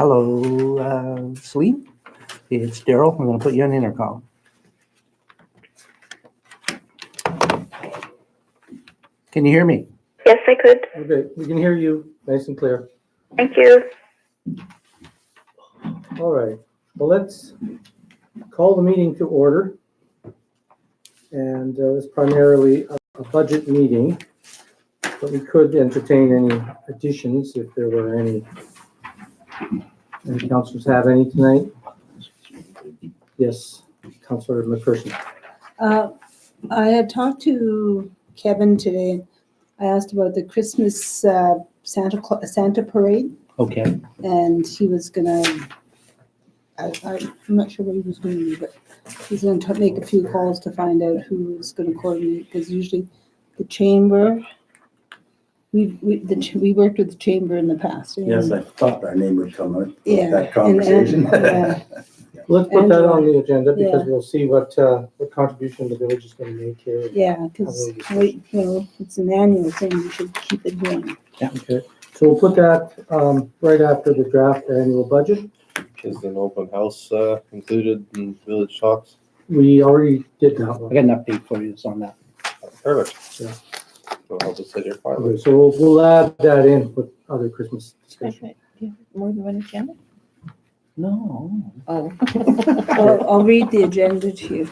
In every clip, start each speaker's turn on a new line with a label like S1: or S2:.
S1: Hello, Celine. It's Daryl. I'm going to put you on intercom. Can you hear me?
S2: Yes, I could.
S3: Okay, we can hear you nice and clear.
S2: Thank you.
S3: All right, well, let's call the meeting to order. And it's primarily a budget meeting, but we could entertain any additions if there were any. Any councilors have any tonight? Yes, Councilor McPherson.
S4: I had talked to Kevin today. I asked about the Christmas Santa parade,
S1: Okay.
S4: and he was gonna. I'm not sure what he was going to do, but he's going to make a few calls to find out who's going to coordinate. Because usually, the chamber. We worked with the chamber in the past.
S5: Yes, I thought our name would come out with
S4: Yeah,
S5: that conversation.
S3: Let's put that on the agenda because
S4: Yeah.
S3: we'll see what contribution the village is going to make here.
S4: Yeah, because it's an annual thing. We should keep it going.
S3: Okay, so we'll put that right after the draft annual budget.
S6: Is an open house included in village talks?
S3: We already did that
S1: I
S3: one.
S1: got an update for you on that.
S6: Perfect.
S3: Yeah.
S6: So I'll just sit here quietly.
S3: Okay, so we'll add that in with other Christmas discussion.
S7: Okay. Do you have more than one agenda?
S1: No.
S7: Oh.
S4: I'll read the agenda to you.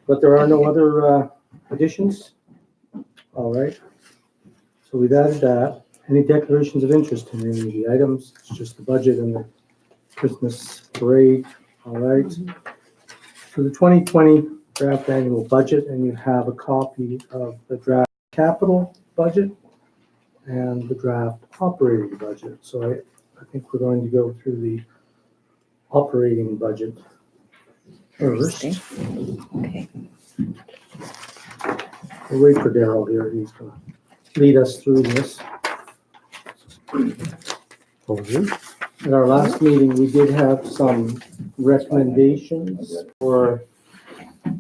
S3: But there are no other additions? All right. So we've added that. Any declarations of interest in any of the items? It's just the budget and the Christmas parade. All right. So the 2020 draft annual budget, and you have a copy of the draft capital budget and the draft operating budget. So I think we're going to go through the operating budget first.
S7: Okay.
S3: We'll wait for Daryl here. He's going to lead us through this. At our last meeting, we did have some recommendations for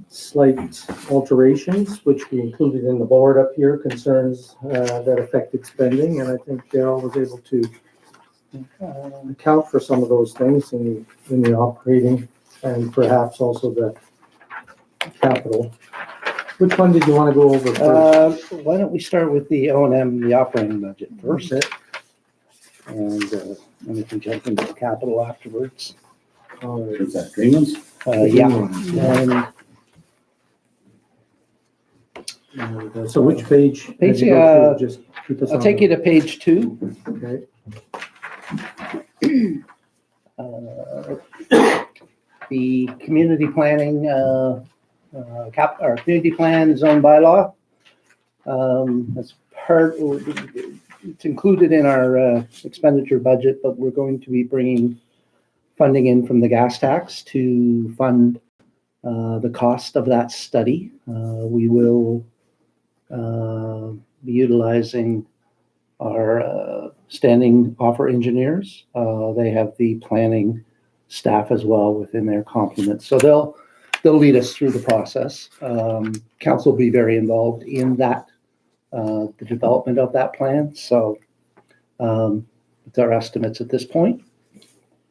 S3: slight alterations, which we included in the board up here, concerns that affected spending. And I think Daryl was able to account for some of those things in the operating and perhaps also the capital. Which one did you want to go over first?
S1: Why don't we start with the O&M, the operating budget first? And then we can jump into the capital afterwards.
S5: Is that agreements?
S1: Yeah. And
S3: So which page?
S1: Page,
S3: As you go through, just keep us
S1: I'll
S3: on
S1: take
S3: the-
S1: you to page 2.
S3: Okay.
S1: The community planning, or community plan zone bylaw. That's it's included in our expenditure budget, but we're going to be bringing funding in from the gas tax to fund the cost of that study. We will be utilizing our standing offer engineers. They have the planning staff as well within their complement. So they'll lead us through the process. Council will be very involved in that, the development of that plan. So it's our estimates at this point.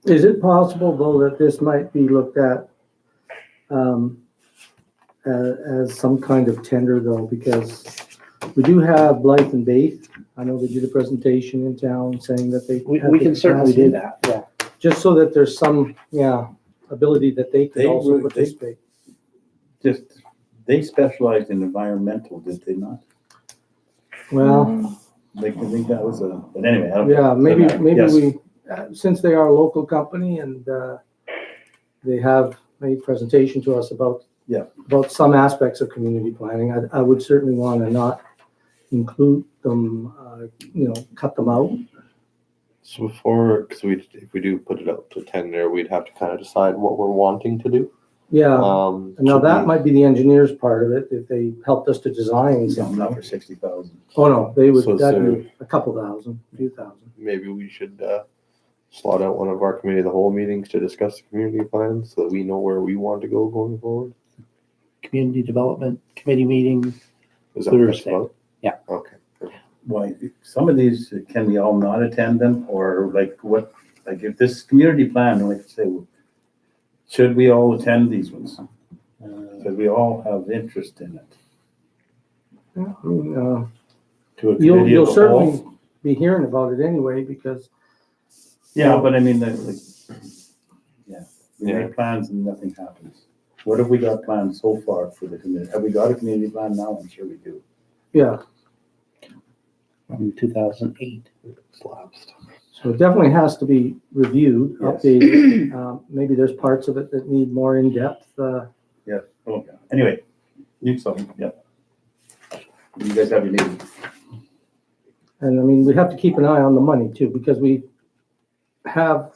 S3: Is it possible, though, that this might be looked at as some kind of tender, though, because we do have Blythe and Baith. I know they did a presentation in town saying that they have
S1: We
S3: the
S1: can certainly do
S3: capacity.
S1: that, yeah.
S3: Just so that there's some, ability that they could
S5: They
S3: also
S5: were-
S3: participate.
S5: They specialized in environmental, did they not?
S3: Well,
S5: Like, I think that was but anyway. I don't-
S3: yeah, maybe
S5: Yes.
S3: we, since they are a local company and they have made presentation to us about some aspects of community planning, I would certainly want to not include them, cut them out.
S6: So because if we do put it out to tender, we'd have to kind of decide what we're wanting to do.
S3: Yeah, now
S6: should
S3: that
S6: we-
S3: might be the engineer's part of it, if they helped us to design
S5: Something
S3: something.
S5: for 60,000.
S3: Oh, no, they would,
S6: So-
S3: that'd be a couple thousand, a few thousand.
S6: Maybe we should slot out one of our committee of the whole meetings to discuss the community plan so that we know where we want to go going forward.
S1: Community Development Committee meeting.
S6: Is that what that's
S1: Thursday.
S6: about?
S1: Yeah.
S6: Okay.
S5: Why, some of these, can we all not attend them, or like what, like if this community plan, like I say, should we all attend these ones? Should we all have interest in it?
S3: Yeah, I mean,
S5: To a committee of
S3: you'll
S5: the
S3: certainly
S5: whole?
S3: be hearing about it anyway, because,
S5: Yeah, but I mean, like, yeah, we
S6: Yeah.
S5: make plans and nothing happens. What have we got planned so far for the community? Have we got a community plan now? I'm sure we do.
S3: yeah,
S1: From 2008.
S6: It's lapsed.
S3: so it definitely has to be reviewed,
S5: Yes.
S3: updated. Maybe there's parts of it that need more in-depth,
S5: Oh, yeah. Anyway, you saw, yeah. You guys have your meeting.
S3: and I mean, we have to keep an eye on the money too, because we have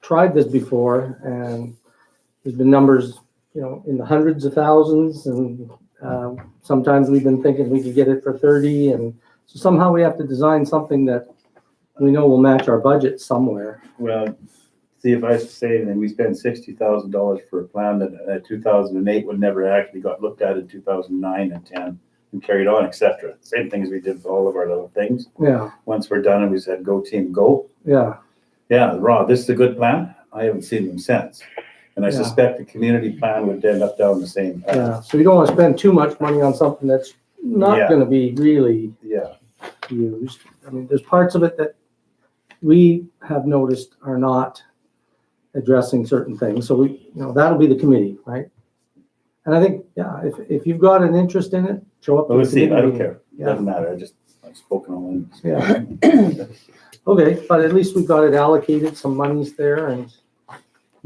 S3: tried this before, and there's been numbers, in the hundreds of thousands, and sometimes we've been thinking we could get it for 30, and so somehow we have to design something that we know will match our budget somewhere.
S5: Well, see, if I say that we spend $60,000 for a plan that 2008 would never actually got looked at in 2009 and 10 and carried on, etc. Same thing as we did for all of our little things.
S3: Yeah,
S5: Once we're done and we said, go team, go.
S3: yeah,
S5: Yeah, Rob, this is a good plan. I haven't seen them since. And I
S3: Yeah.
S5: suspect the community plan would end up down the same path.
S3: yeah. So you don't want to spend too much money on something that's not
S5: Yeah.
S3: gonna be really
S5: Yeah,
S3: used. I mean, there's parts of it that we have noticed are not addressing certain things. So that'll be the committee, right? And I think, yeah, if you've got an interest in it, show up.
S5: but we'll
S3: the
S5: see. I
S3: committee
S5: don't
S3: meeting.
S5: care.
S3: Yeah.
S5: Doesn't matter. I've spoken on it.
S3: Yeah. Okay, but at least we've got it allocated, some money's there, and,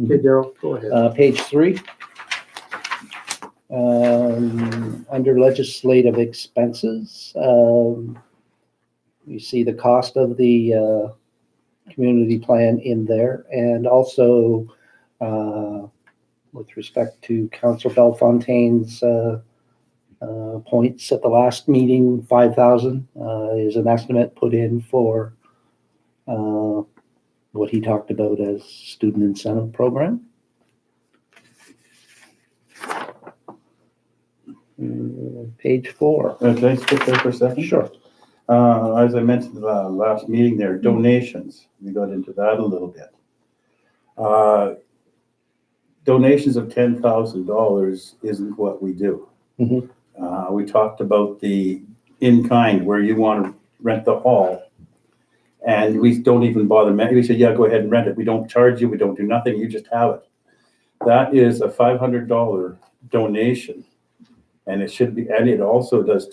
S3: okay, Daryl, go ahead.
S1: Page 3. Under legislative expenses, you see the cost of the community plan in there, and also with respect to Councillor Belfontaine's points at the last meeting, 5,000 is an estimate put in for what he talked about as student incentive program. Page 4.
S5: Can I skip there for a second?
S1: Sure.
S5: As I mentioned the last meeting there, donations, we got into that a little bit. Donations of $10,000 isn't what we do.
S1: Mhm.
S5: We talked about the in-kind, where you want to rent the hall, and we don't even bother, we say, yeah, go ahead and rent it. We don't charge you, we don't do nothing, you just have it. That is a $500 donation. And it should be, and it also does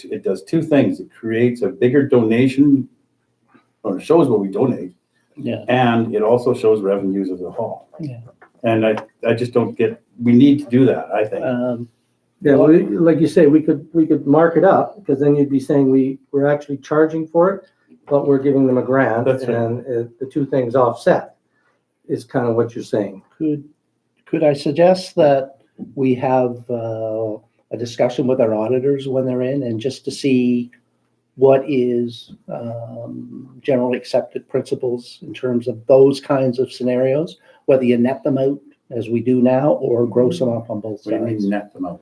S5: two things. It creates a bigger donation, or it shows what we donate,
S1: Yeah.
S5: and it also shows revenues of the hall.
S1: Yeah.
S5: And I just don't get, we need to do that, I think.
S3: Yeah, like you say, we could mark it up, because then you'd be saying we're actually charging for it, but we're giving them a grant.
S5: That's right.
S3: And the two things offset is kind of what you're saying.
S1: Could I suggest that we have a discussion with our auditors when they're in, and just to see what is generally accepted principles in terms of those kinds of scenarios, whether you net them out as we do now or gross them up on both
S5: We need
S1: sides.
S5: to net them out.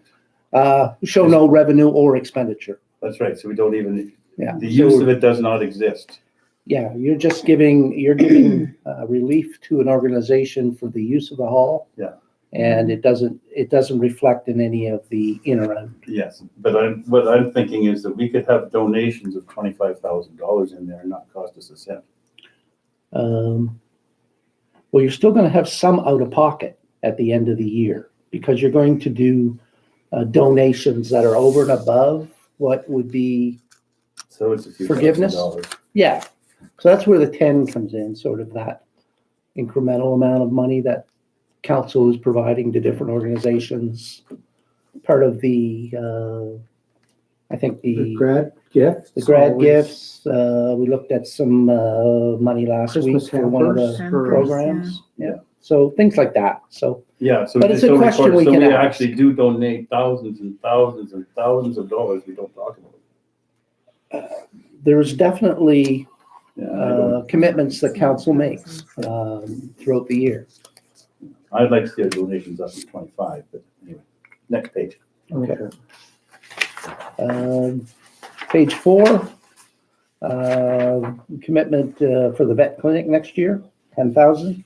S1: Show no revenue or expenditure.
S5: That's right, so we don't even,
S1: Yeah.
S5: the use of it does not exist.
S1: Yeah, you're giving relief to an organization for the use of the hall.
S5: Yeah.
S1: And it doesn't reflect in any of the in or out.
S5: Yes, but what I'm thinking is that we could have donations of $25,000 in there and not cost us a cent.
S1: Well, you're still going to have some out of pocket at the end of the year, because you're going to do donations that are over and above what would be,
S5: So it's a few
S1: Forgiveness?
S5: $1,000.
S1: yeah. So that's where the 10 comes in, sort of that incremental amount of money that council is providing to different organizations. Part of the, I think
S3: The grad gifts.
S1: the grad
S3: always
S1: gifts, we looked at some money last week
S3: Christmas
S1: for one of
S3: hampers
S1: the
S3: for-
S1: programs. Yeah, so things like that. So
S5: Yeah, so.
S1: But it's a
S5: so
S1: question
S5: so
S1: we can ask.
S5: actually do donate thousands and thousands and thousands of dollars we don't talk about.
S1: there's definitely
S5: Yeah, I don't-
S1: commitments that council makes throughout the year.
S5: I'd like to see our donations up to 25, but anyway, next page.
S1: Okay. Page 4, commitment for the vet clinic next year, 10,000.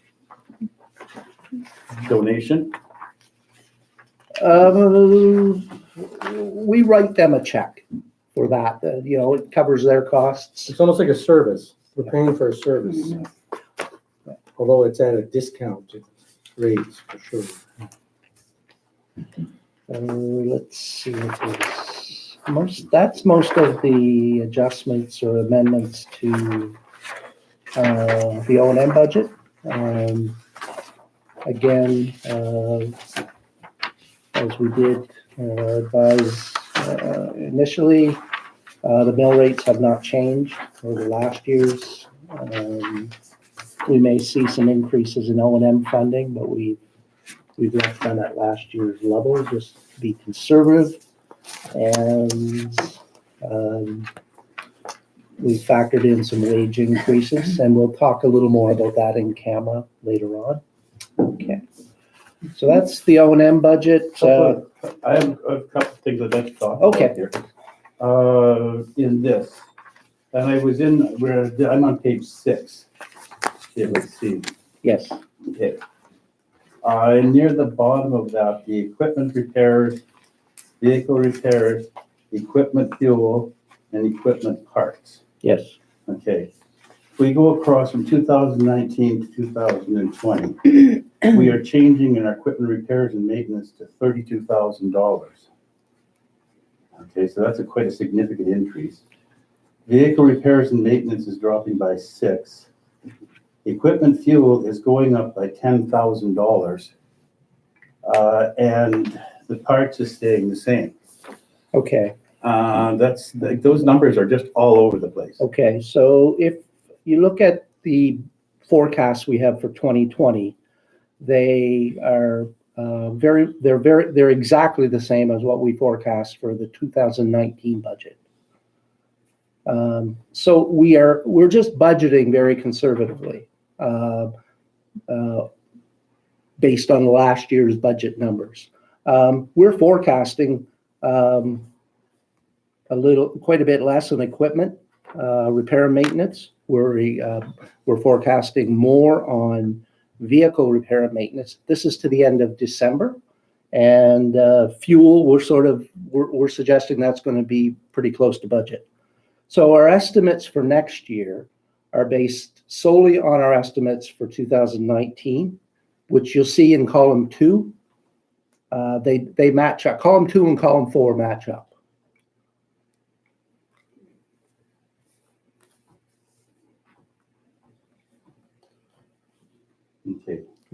S5: Donation?
S1: We write them a check for that, you know, it covers their costs.
S3: It's almost like a service. We're paying for a service. Although it's at a discounted rates for sure.
S1: Let's see if it's that's most of the adjustments or amendments to the O&M budget. Again, as we did advise initially, the mill rates have not changed over last year's. We may see some increases in O&M funding, but we've left them at last year's level just to be conservative. And we factored in some wage increases, and we'll talk a little more about that in camera later on. Okay. So that's the O&M budget.
S5: I have a couple of things I'd like to talk
S1: Okay.
S5: about here. In this, and I was in, where, I'm on page 6. Yeah, let's see.
S1: Yes.
S5: Okay. Near the bottom of that, the equipment repairs, vehicle repairs, equipment fuel, and equipment parts.
S1: Yes.
S5: Okay. If we go across from 2019 to 2020, we are changing in our equipment repairs and maintenance to $32,000. Okay, so that's quite a significant increase. Vehicle repairs and maintenance is dropping by 6. Equipment fuel is going up by $10,000, and the parts is staying the same.
S1: Okay.
S5: Those numbers are just all over the place.
S1: Okay. So if you look at the forecast we have for 2020, they are they're exactly the same as what we forecast for the 2019 budget. So we're just budgeting very conservatively based on last year's budget numbers. We're forecasting quite a bit less on equipment repair and maintenance. We're forecasting more on vehicle repair and maintenance. This is to the end of December, and fuel we're suggesting that's going to be pretty close to budget. So our estimates for next year are based solely on our estimates for 2019, which you'll see in column 2. They match up. Column 2 and column 4 match up.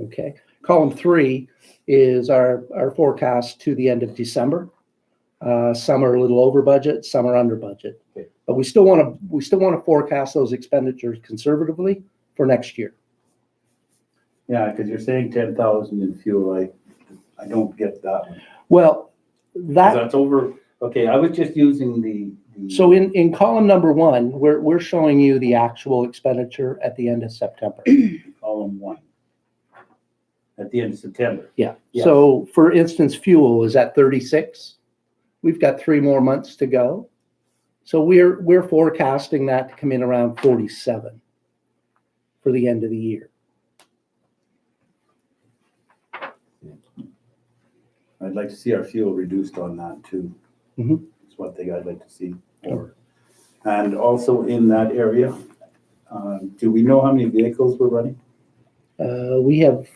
S1: Okay. Column 3 is our forecast to the end of December. Some are a little over budget, some are under budget.
S5: Okay.
S1: But we still want to forecast those expenditures conservatively for next year.
S5: Yeah, because you're saying 10,000 in fuel. I don't get that one.
S1: Well,
S5: 'Cause
S1: that
S5: that's over. Okay, I was just using the
S1: so in column number 1, we're showing you the actual expenditure at the end of September.
S5: column 1 at the end of September.
S1: Yeah.
S5: Yeah.
S1: So for instance, fuel is at 36. We've got 3 more months to go. So we're forecasting that to come in around 47 for the end of the year.
S5: I'd like to see our fuel reduced on that too.
S1: Mhm.
S5: That's one thing I'd like to see. And also in that area, do we know how many vehicles we're running?
S1: We have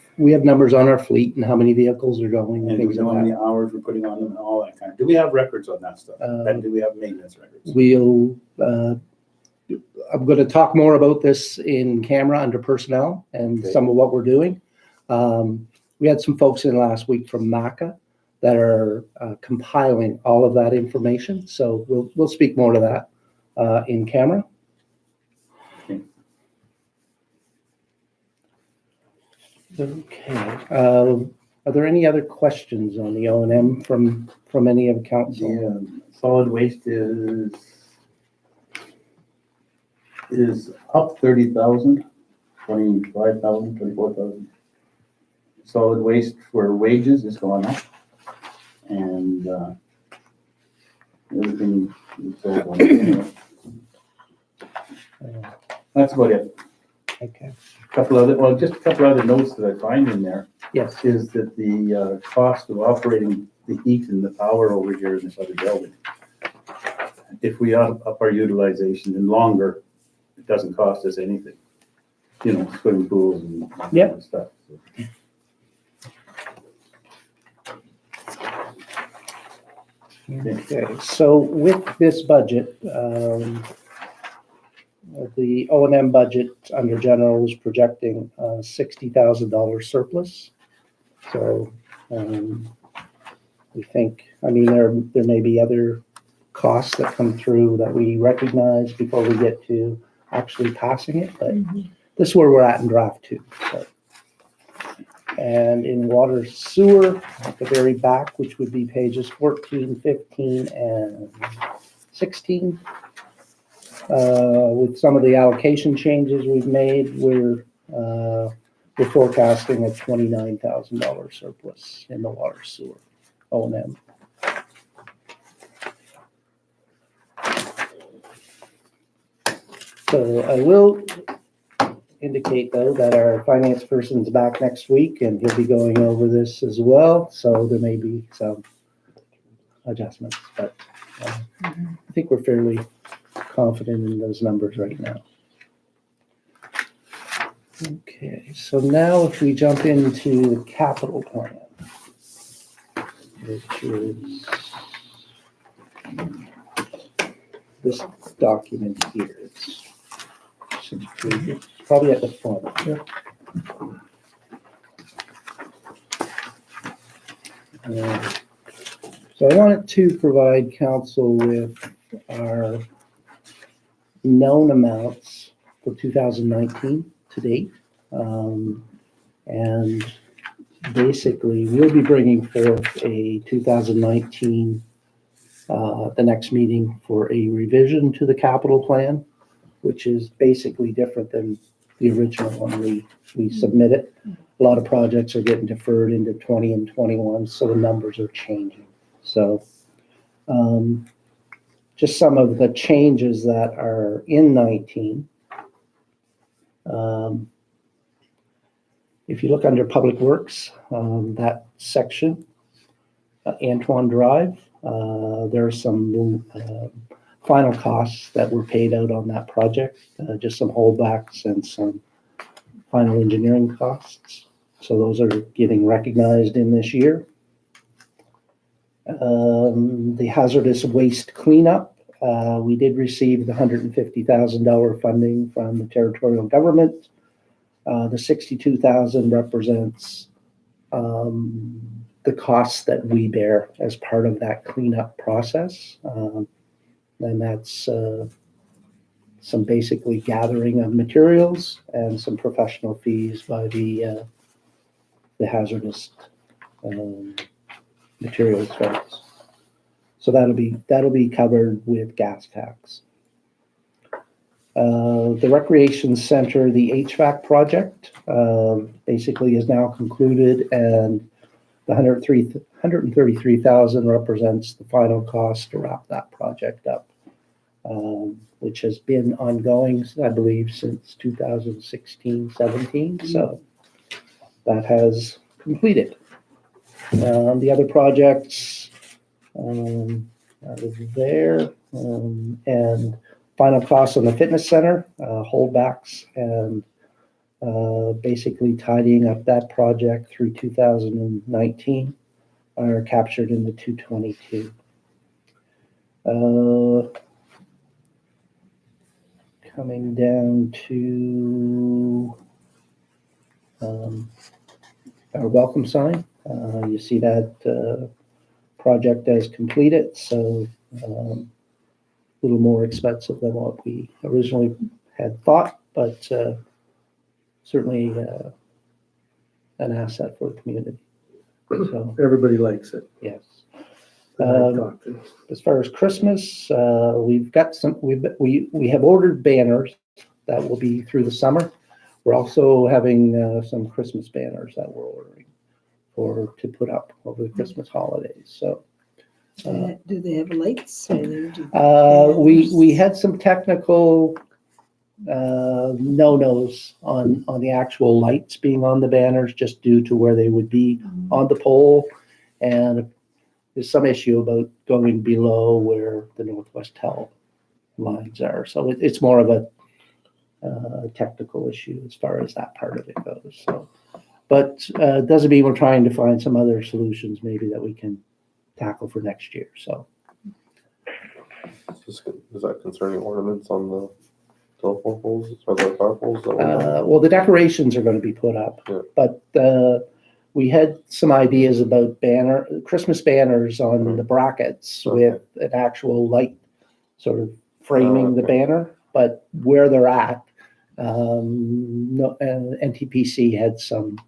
S1: numbers on our fleet and how many vehicles are going and
S5: And do we
S1: things
S5: know how
S1: like
S5: many
S1: that.
S5: hours we're putting on them and all that kind of? Do we have records on that stuff?
S1: Uh,
S5: And do we have maintenance records?
S1: I'm going to talk more about this in camera under personnel and
S5: Okay.
S1: some of what we're doing. We had some folks in last week from MACA that are compiling all of that information. So we'll speak more to that in camera.
S5: Okay.
S1: Okay. Are there any other questions on the O&M from any of council?
S5: The solid waste is up 30,000, 25,000, 24,000. Solid waste for wages is going up. And everything is all going up. That's about it.
S1: Okay,
S5: Just a couple other notes that I find in there
S1: yes,
S5: is that the cost of operating the heat and the power over here in this other building. If we up our utilization and longer, it doesn't cost us anything. You know, swimming pools and
S1: Yep.
S5: stuff.
S1: okay, so with this budget, the O&M budget under general is projecting $60,000 surplus. So we think, I mean, there may be other costs that come through that we recognize before we get to actually passing it, but this is where we're at in draft 2. So. And in water sewer, at the very back, which would be pages 14, 15, and 16, with some of the allocation changes we've made, we're forecasting a $29,000 surplus in the water sewer O&M. So I will indicate though that our finance person's back next week and he'll be going over this as well. So there may be some adjustments, but I think we're fairly confident in those numbers right now. Okay, so now if we jump into the capital plan, which is this document here. It's probably at the front. So I wanted to provide council with our known amounts for 2019 to date. And basically, we'll be bringing forth a 2019, the next meeting for a revision to the capital plan, which is basically different than the original one we submitted. A lot of projects are getting deferred into 20 and 21, so the numbers are changing. So just some of the changes that are in 19. If you look under Public Works, that section, Antoine Drive, there are some final costs that were paid out on that project, just some holdbacks and some final engineering costs. So those are getting recognized in this year. The hazardous waste cleanup, we did receive the $150,000 funding from the territorial government. The $62,000 represents the costs that we bear as part of that cleanup process. And that's some basically gathering of materials and some professional fees by the hazardous materials folks. So that'll be covered with gas tax. The recreation center, the HVAC project, basically is now concluded, and the $133,000 represents the final cost to wrap that project up, which has been ongoing, I believe, since 2016-17. So that has completed. The other projects are there, and final costs on the fitness center, holdbacks, and basically tidying up that project through 2019 are captured in the 222. Coming down to our welcome sign, you see that project as completed, so a little more expensive than what we originally had thought, but certainly an asset for the community. So,
S3: Everybody likes it.
S1: yes.
S3: that I've talked to.
S1: As far as Christmas, we've got some. We have ordered banners that will be through the summer. We're also having some Christmas banners that we're ordering to put up over the Christmas holidays. So.
S4: Do they have lights? Or they do
S1: We had some technical no-nos on the actual lights being on the banners, just due to where they would be on the pole. And there's some issue about going below where the Northwest Tell lines are. So it's more of a technical issue as far as that part of it goes. So, but it doesn't mean we're trying to find some other solutions maybe that we can tackle for next year. So
S6: Is that concerning ornaments on the telephone poles or the power poles?
S1: well, the decorations are going to be put up,
S6: Yeah.
S1: but we had some ideas about Christmas banners on the brackets with an actual light sort of framing the banner, but where they're at, NTPC had some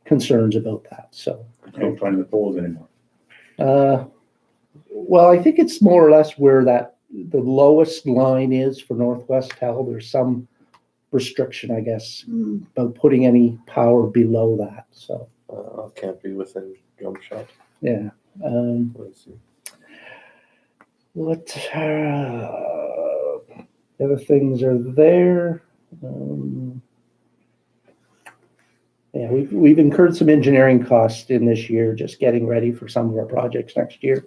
S1: concerns about that. So
S5: Don't find the poles anymore.
S1: well, I think it's more or less where the lowest line is for Northwest Tell. There's some restriction, I guess, about putting any power below that. So
S6: Can't be within jump shot.
S1: yeah.
S6: Let's see.
S1: What other things are there? Yeah, we've incurred some engineering costs in this year, just getting ready for some of our projects next year.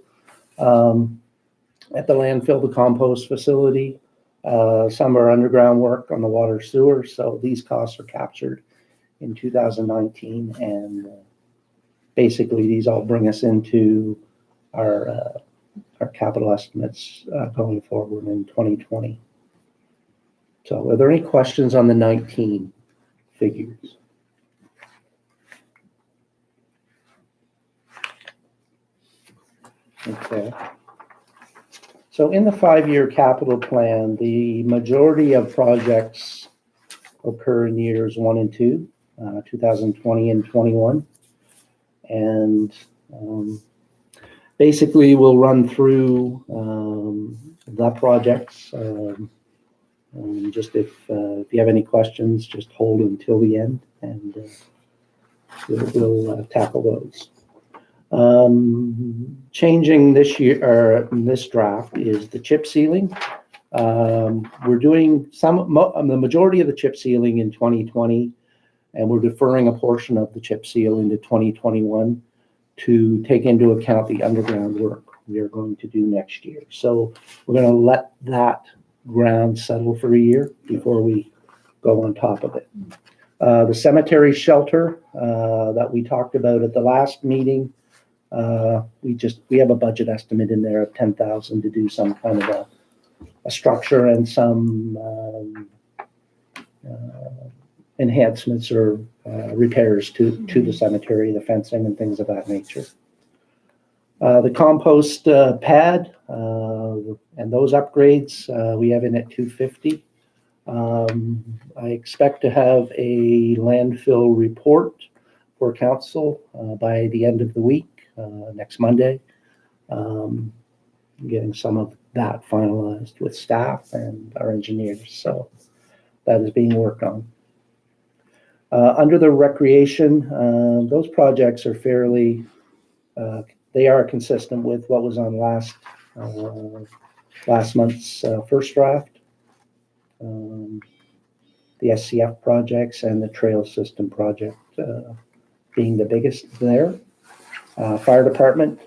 S1: At the landfill, the compost facility, some are underground work on the water sewer. So these costs are captured in 2019, and basically these all bring us into our capital estimates going forward in 2020. So are there any questions on the 19 figures? Okay. So in the 5-year capital plan, the majority of projects occur in years 1 and 2, 2020 and 21. And basically we'll run through the projects. Just if you have any questions, just hold until the end, and we'll tackle those. Changing this year, or this draft, is the chip sealing. We're doing the majority of the chip sealing in 2020, and we're deferring a portion of the chip seal into 2021 to take into account the underground work we are going to do next year. So we're going to let that ground settle for a year before we go on top of it. The cemetery shelter that we talked about at the last meeting, we have a budget estimate in there of $10,000 to do some kind of a structure and some enhancements or repairs to the cemetery, the fencing and things of that nature. The compost pad and those upgrades, we have in at $250. I expect to have a landfill report for council by the end of the week, next Monday. Getting some of that finalized with staff and our engineers. So that is being worked on. Under the recreation, those projects are fairly, they are consistent with what was on last month's first draft. The SCF projects and the trail system project being the biggest there. Fire department,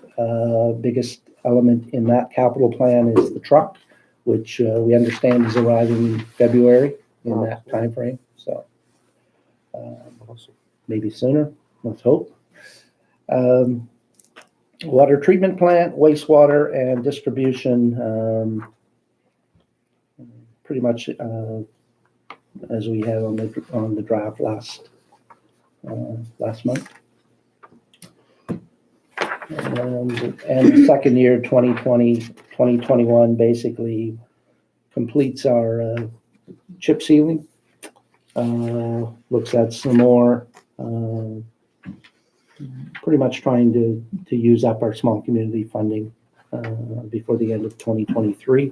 S1: biggest element in that capital plan is the truck, which we understand is arriving in February in that time frame. So maybe sooner, let's hope. Water treatment plant, wastewater, and distribution, pretty much as we had on the draft last month. And the second year, 2020, 2021, basically completes our chip sealing. Looks at some more, pretty much trying to use up our small community funding before the end of 2023.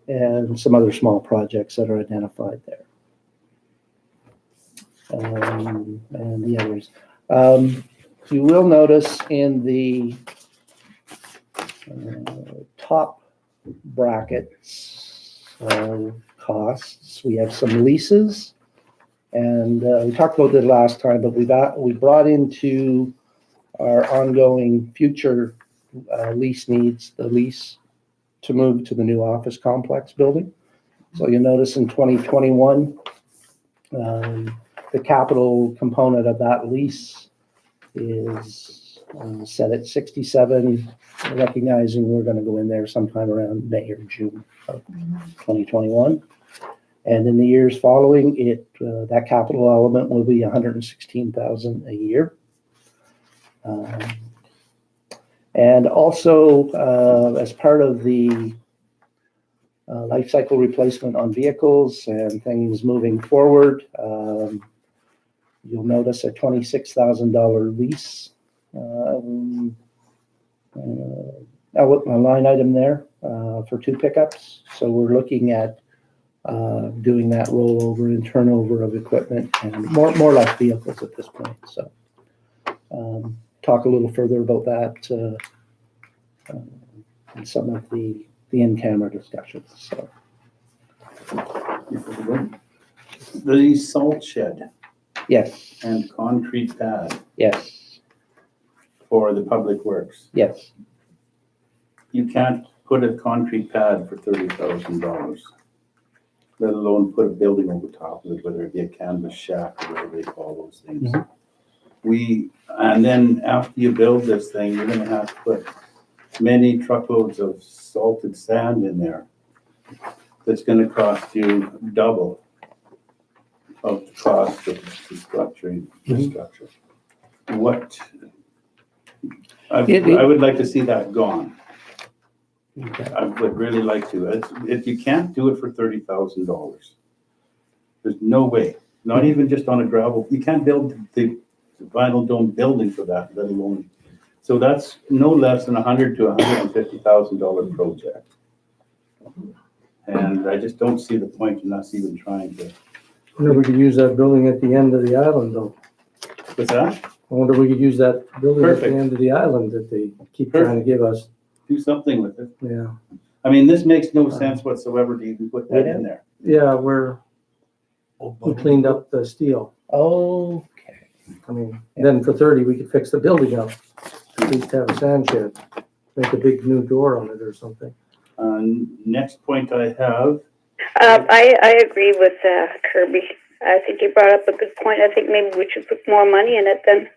S1: And some other small projects that are identified there. And the others. You will notice in the top brackets, costs. We have some leases. And we talked about it last time, but we brought into our ongoing future lease needs, the lease to move to the new office complex building. So you'll notice in 2021, the capital component of that lease is set at 67, recognizing we're going to go in there sometime around May or June of 2021. And in the years following, that capital element will be $116,000 a year. And also, as part of the life cycle replacement on vehicles and things moving forward, you'll notice a $26,000 lease a line item there for 2 pickups. So we're looking at doing that rollover and turnover of equipment and more or less vehicles at this point. So talk a little further about that in some of the in-camera discussions. So
S5: The salt shed
S1: yes,
S5: and concrete pad
S1: yes,
S5: for the public works.
S1: yes.
S5: You can't put a concrete pad for $30,000, let alone put a building over top of it, whether it be a canvas shack or whatever they call those things. And then after you build this thing, you're gonna have to put many truckloads of salted sand in there. That's gonna cost you double of the cost of the structuring, the structure. I would like to see that gone. I would really like to. If you can't do it for $30,000, there's no way, not even just on a gravel, you can't build the vinyl dome building for that, let alone. So that's no less than $100,000 to $150,000 project. And I just don't see the point in us even trying to.
S3: I wonder if we could use that building at the end of the island though.
S5: What's that?
S3: I wonder if we could use that building at the
S5: Perfect.
S3: end of the island that they keep trying to give us.
S5: Do something with it.
S3: Yeah.
S5: I mean, this makes no sense whatsoever to even put that in there.
S3: Yeah, we cleaned up the steel.
S1: Okay.
S3: I mean, then for 30, we could fix the building up. At least have a sand shed, make a big new door on it or something.
S5: Next point I have,
S2: I agree with Kirby. I think he brought up a good point. I think maybe we should put more money in it then,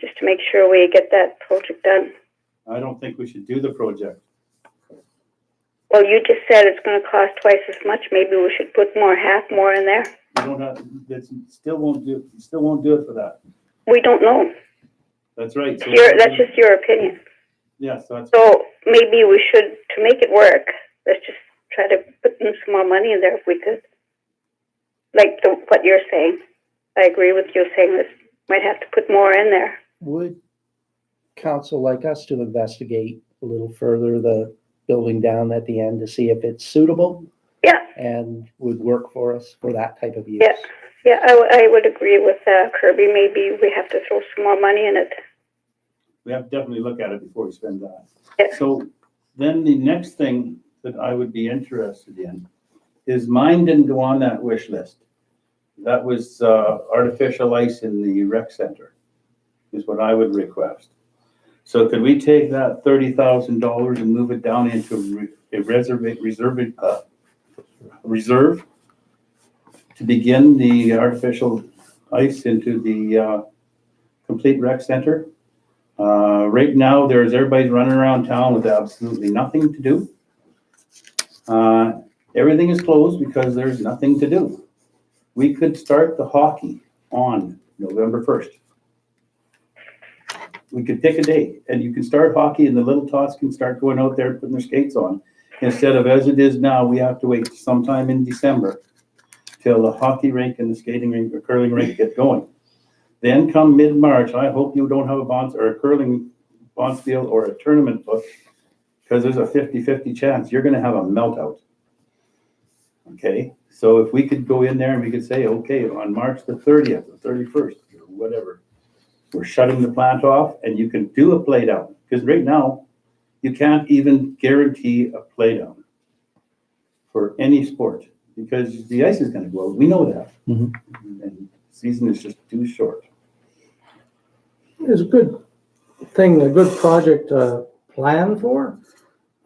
S2: just to make sure we get that project done.
S5: I don't think we should do the project.
S2: Well, you just said it's going to cost twice as much. Maybe we should put half more in there.
S5: We don't have, still won't do it for that.
S2: We don't know.
S5: That's right. So
S2: That's just your opinion.
S5: Yeah, so
S2: So maybe we should, to make it work, let's just try to put in some more money in there if we could. Like what you're saying. I agree with you saying this might have to put more in there.
S1: Would council like us to investigate a little further the building down at the end to see if it's suitable?
S2: Yeah.
S1: And would work for us for that type of use?
S2: Yeah. Yeah, I would agree with Kirby. Maybe we have to throw some more money in it.
S5: we have to definitely look at it before we spend that.
S2: Yeah.
S5: So then the next thing that I would be interested in is mine didn't go on that wish list. That was artificial ice in the rec center is what I would request. So could we take that $30,000 and move it down into a reserve to begin the artificial ice into the complete rec center? Right now, everybody's running around town with absolutely nothing to do. Everything is closed because there's nothing to do. We could start the hockey on November 1st. We could pick a date and you can start hockey and the little tots can start going out there and putting their skates on. Instead of as it is now, we have to wait sometime in December till the hockey rink and the skating rink or curling rink get going. Then come mid-March, I hope you don't have a curling bonds field or a tournament book because there's a 50-50 chance you're gonna have a meltout. Okay, so if we could go in there and we could say, okay, on March the 30th or 31st or whatever, we're shutting the plant off and you can do a play down. Because right now, you can't even guarantee a play down. for any sport, because the ice is gonna go out, we know that.
S3: Mhm.
S5: And season is just too short.
S3: It's a good thing, a good project to plan for.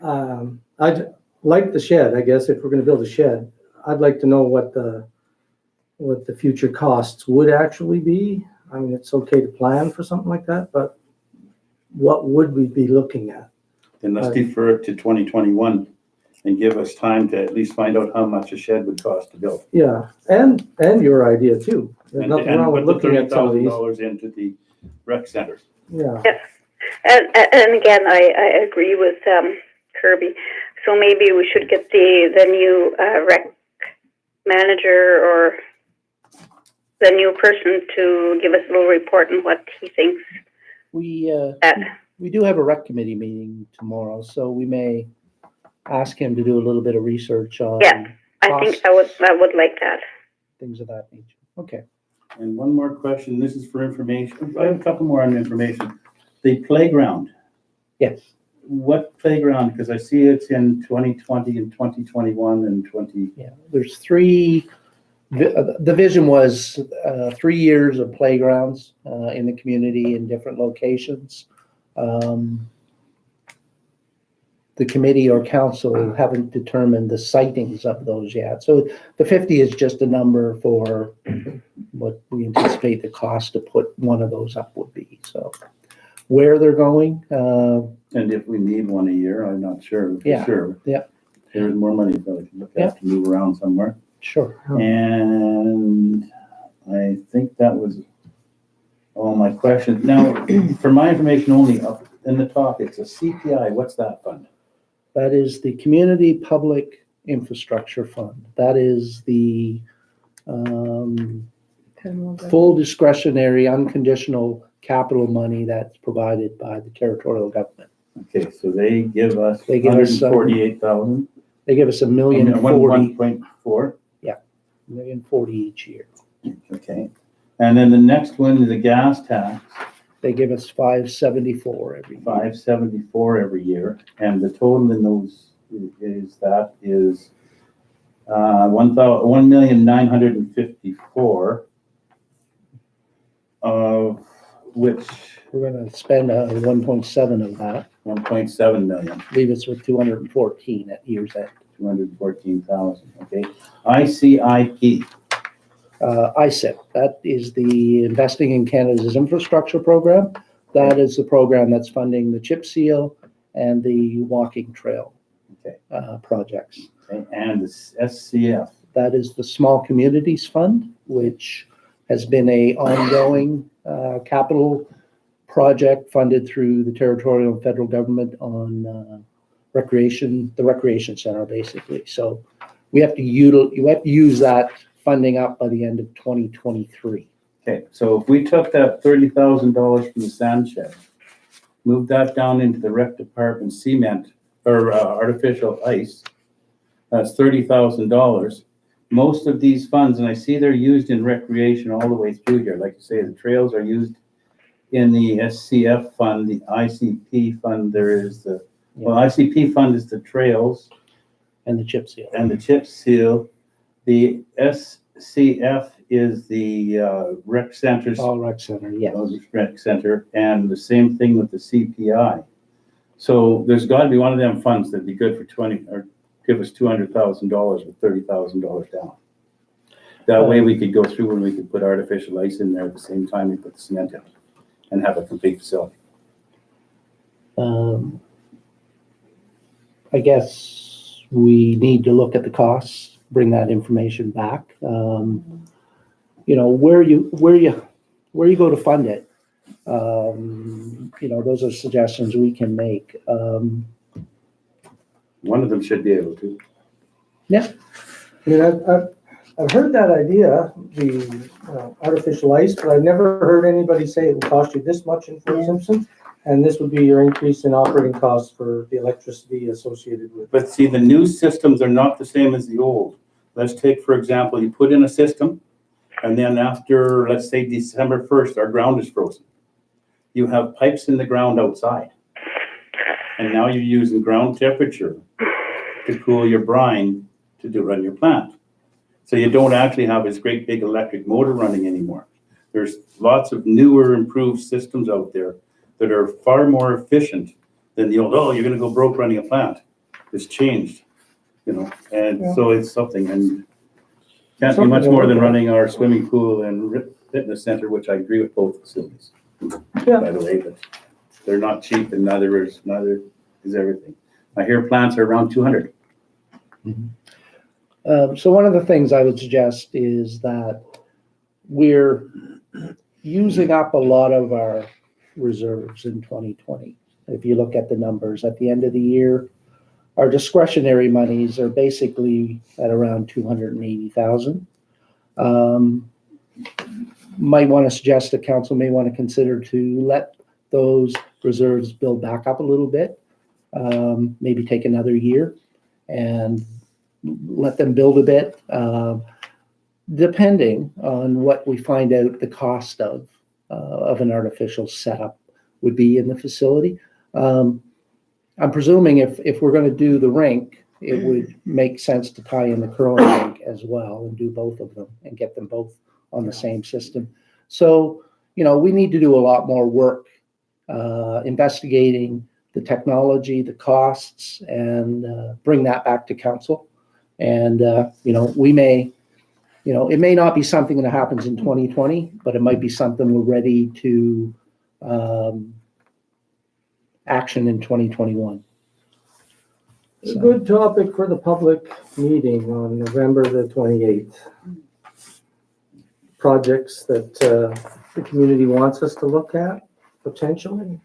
S3: I'd like the shed, I guess, if we're gonna build a shed. I'd like to know what the future costs would actually be. I mean, it's okay to plan for something like that, but what would we be looking at?
S5: Then let's defer it to 2021 and give us time to at least find out how much a shed would cost to build.
S3: Yeah, and your idea too. There's
S5: And
S3: nothing wrong with
S5: put the
S3: looking at some of these.
S5: $30,000 into the rec center.
S3: Yeah,
S2: And again, I agree with Kirby. So maybe we should get the new rec manager or the new person to give us a little report on what he thinks.
S1: We
S2: That
S1: we do have a rec committee meeting tomorrow, so we may ask him to do a little bit of research on
S2: Yeah. I think I would like that.
S1: things of that nature. Okay.
S5: And one more question, this is for information, I have a couple more on information. The playground,
S1: Yes.
S5: what playground, because I see it's in 2020 and 2021 and 20,
S1: Yeah. There's three. The vision was 3 years of playgrounds in the community in different locations. The committee or council haven't determined the sightings of those yet. So the 50 is just a number for what we anticipate the cost to put one of those up would be. So where they're going,
S5: and if we need one a year, I'm not sure, for
S1: Yeah,
S5: sure.
S1: yeah.
S5: There's more money that we can look at to move around somewhere.
S1: sure.
S5: And I think that was all my questions. Now, for my information only, up in the top, it's a CPI, what's that fund?
S1: That is the Community Public Infrastructure Fund. That is the full discretionary, unconditional capital money that's provided by the territorial government.
S5: Okay, so they give us
S1: They give us,
S5: 148,000.
S1: They give us $1.040 million,
S5: 1.4,
S1: $1.040 each year.
S5: okay. And then the next one is the gas tax,
S1: They give us $574 every year.
S5: 574 every year. And the total in those is 1,954,000, of which
S1: We're gonna spend 1.7 of that,
S5: 1.7 million.
S1: leave us with 214 at year's end.
S5: 214,000, okay. ICIP,
S1: ISIP, that is the Investing in Canada's Infrastructure Program. That is the program that's funding the chip seal and the walking trail
S5: Okay.
S1: projects.
S5: okay, and the SCF,
S1: That is the Small Communities Fund, which has been a ongoing capital project funded through the territorial and federal government on the recreation center, basically. So you have to use that funding up by the end of 2023.
S5: okay, so if we took that $30,000 from the sand shed, moved that down into the rec department cement, or artificial ice, that's $30,000. Most of these funds, and I see they're used in recreation all the way through here, like you say, the trails are used in the SCF fund, the ICP fund, there is ICP fund is the trails
S1: And the chip seal.
S5: and the chip seal. The SCF is the rec centers,
S1: All rec center, yes.
S5: rec center, and the same thing with the CPI. So there's got to be one of them funds that'd be good for 20, or give us $200,000 with $30,000 down. That way we could go through and we could put artificial ice in there at the same time we put the cement in and have a complete facility.
S1: I guess we need to look at the costs, bring that information back. Where you go to fund it. Those are suggestions we can make.
S5: One of them should be able to.
S3: I mean, I've heard that idea, the artificial ice, but I've never heard anybody say it will cost you this much in Fort Simpson, and this would be your increase in operating costs for the electricity associated with it.
S5: But see, the new systems are not the same as the old. Let's take, for example, you put in a system, and then after, let's say, December 1st, our ground is frozen. You have pipes in the ground outside. And now you're using ground temperature to cool your brine to run your plant. So you don't actually have this great big electric motor running anymore. There's lots of newer, improved systems out there that are far more efficient than the old, oh, you're gonna go broke running a plant. It's changed, and so it's something, and can't be much more than running our swimming pool and fitness center, which I agree with both facilities.
S3: Yeah.
S5: By the way, but they're not cheap, and neither is everything. I hear plants are around 200.
S1: So one of the things I would suggest is that we're using up a lot of our reserves in 2020. If you look at the numbers at the end of the year, our discretionary monies are basically at around 280,000. Might want to suggest that council may want to consider to let those reserves build back up a little bit, maybe take another year and let them build a bit, depending on what we find out the cost of an artificial setup would be in the facility. I'm presuming if we're going to do the rink, it would make sense to tie in the curling rink as well and do both of them and get them both on the same system. So, we need to do a lot more work investigating the technology, the costs, and bring that back to council. And, we may, it may not be something that happens in 2020, but it might be something we're ready to action in 2021.
S3: A good topic for the public meeting on November the 28th. Projects that the community wants us to look at, potentially.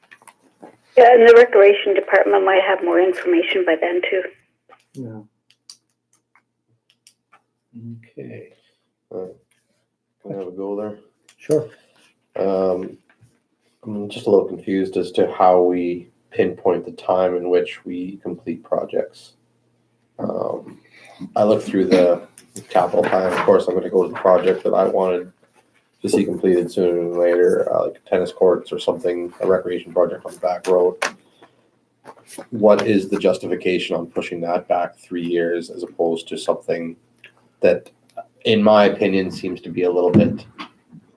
S2: Yeah, and the recreation department might have more information by then too.
S3: Yeah.
S1: Okay,
S6: Can I have a go there?
S1: sure.
S6: I'm just a little confused as to how we pinpoint the time in which we complete projects. I looked through the capital plan. Of course, I'm going to go to the project that I wanted to see completed sooner than later, like tennis courts or something, a recreation project on the back road. What is the justification on pushing that back 3 years as opposed to something that, in my opinion, seems to be a little bit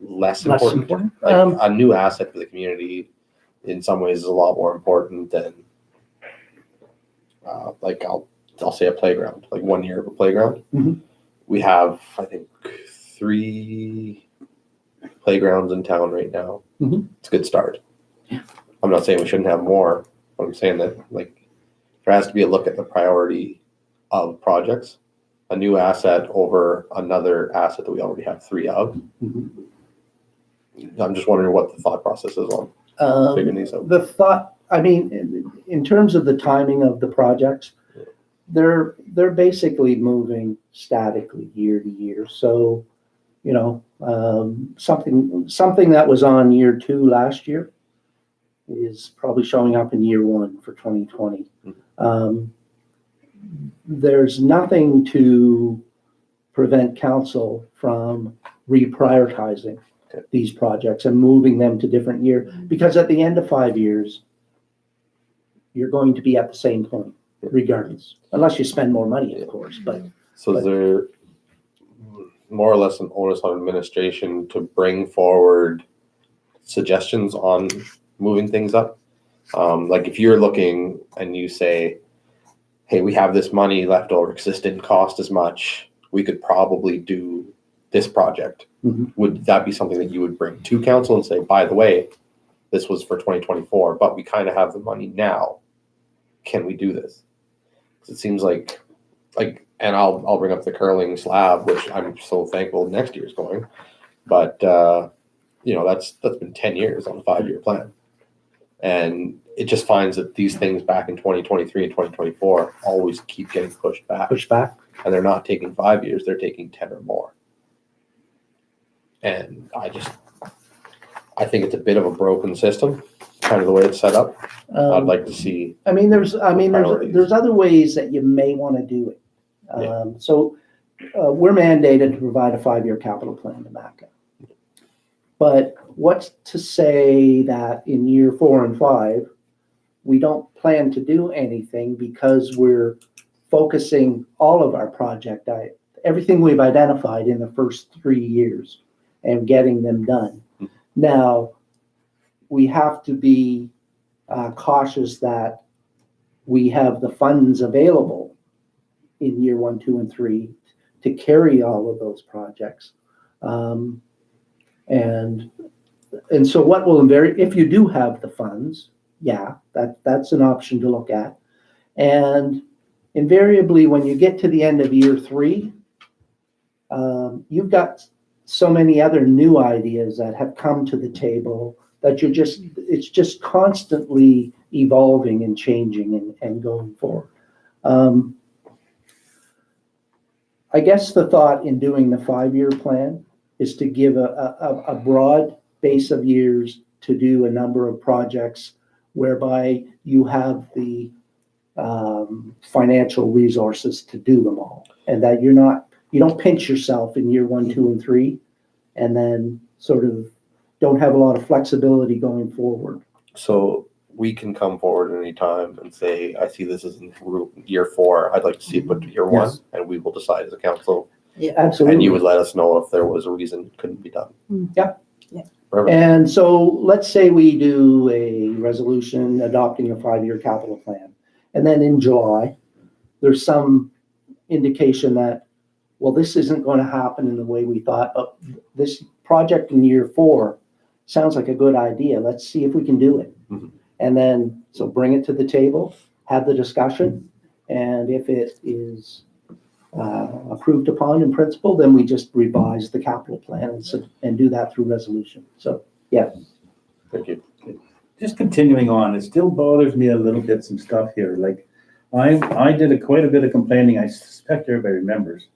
S6: less important? Like a new asset for the community in some ways is a lot more important than like I'll say a playground, like 1 year of a playground.
S1: Mhm.
S6: We have, I think, 3 playgrounds in town right now.
S1: Mhm.
S6: It's a good start. I'm not saying we shouldn't have more, but I'm saying that like there has to be a look at the priority of projects. A new asset over another asset that we already have 3 of.
S1: Mhm.
S6: I'm just wondering what the thought process is on figuring these out.
S1: The thought, in terms of the timing of the projects, they're basically moving statically year to year. So, something that was on year 2 last year is probably showing up in year 1 for 2020. There's nothing to prevent council from reprioritizing these projects and moving them to different years, because at the end of 5 years, you're going to be at the same point regardless, unless you spend more money, of course. But
S6: So is there more or less an onus on administration to bring forward suggestions on moving things up? Like if you're looking and you say, hey, we have this money left over because this didn't cost as much, we could probably do this project.
S1: Mhm.
S6: Would that be something that you would bring to council and say, by the way, this was for 2024, but we kind of have the money now. Can we do this? Because it seems like, and I'll bring up the curling slab, which I'm so thankful next year's going. But that's been 10 years on a 5-year plan, and it just finds that these things back in 2023 and 2024 always keep getting pushed back, and they're not taking 5 years; they're taking 10 or more. And I think it's a bit of a broken system, kind of the way it's set up. I'd like to see.
S1: there's
S6: priorities.
S1: there's other ways that you may want to do it.
S6: Yeah.
S1: So we're mandated to provide a 5-year capital plan to MACA. But what's to say that in year 4 and 5, we don't plan to do anything because we're focusing all of our project, everything we've identified in the first 3 years and getting them done. Now, we have to be cautious that we have the funds available in year 1, 2, and 3 to carry all of those projects. And so what will vary, if you do have the funds, yeah, that's an option to look at. And invariably, when you get to the end of year 3, you've got so many other new ideas that have come to the table that it's just constantly evolving and changing and going forward. I guess the thought in doing the 5-year plan is to give a broad base of years to do a number of projects whereby you have the financial resources to do them all, and that you don't pinch yourself in year 1, 2, and 3, and then sort of don't have a lot of flexibility going forward.
S6: So we can come forward at any time and say, I see this is in year 4. I'd like to see it put to year 1, and we will decide as a council.
S1: Yeah, absolutely.
S6: And you would let us know if there was a reason it couldn't be done.
S1: Yeah.
S4: Yeah.
S6: Perfect.
S1: And so let's say we do a resolution adopting a 5-year capital plan. And then in July, there's some indication that, well, this isn't going to happen in the way we thought, but this project in year 4 sounds like a good idea. Let's see if we can do it.
S6: Mhm.
S1: And then, so bring it to the table, have the discussion. And if it is approved upon in principle, then we just revise the capital plan and do that through resolution. So, yeah.
S6: Thank you.
S5: Just continuing on, it still bothers me a little bit, some stuff here. Like, I did quite a bit of complaining, I suspect everybody remembers,